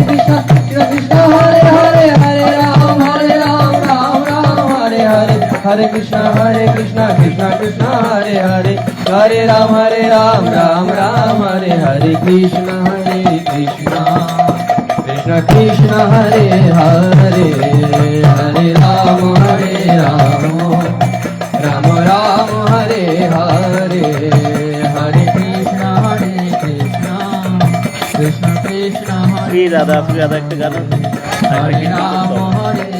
कृष्ण कृष्ण हरे हरे हरे राम राम हरे हरे हरे कृष्ण कृष्ण हरे हरे हरे राम राम हरे हरे हरे कृष्ण कृष्ण कृष्ण हरे हरे हरे राम राम हरे हरे कृष्ण कृष्ण कृष्ण हरे हरे हरे राम राम हरे हरे हरे कृष्ण कृष्ण कृष्ण श्री राधा एक गाना हरे राम राम हरे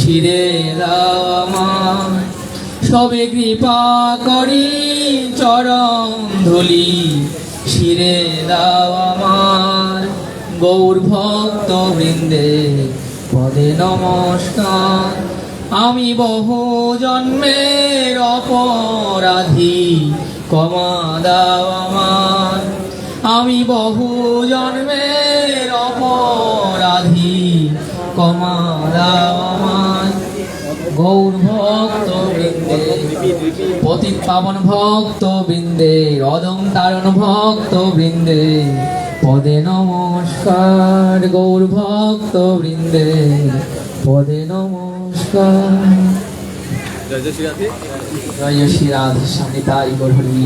শিরে দাও আমার, সবে কৃপা করি চরণ ধুলি শিরে দাও আমার। গৌর ভক্ত বৃন্দে পদে নমস্কার, আমি বহু জন্মের অপরাধী ক্ষমা দাও আমার। আমি বহু জন্মের অপরাধী ক্ষমা দাও আমার। গৌর ভক্ত বৃন্দে পতিত পাবন ভক্ত বৃন্দে অদম তারণ ভক্ত বৃন্দে পদে নমস্কার। গৌর ভক্ত বৃন্দে পদে নমস্কার। জয় শ্রী রাধে স্বামী তাই গৌর হরি।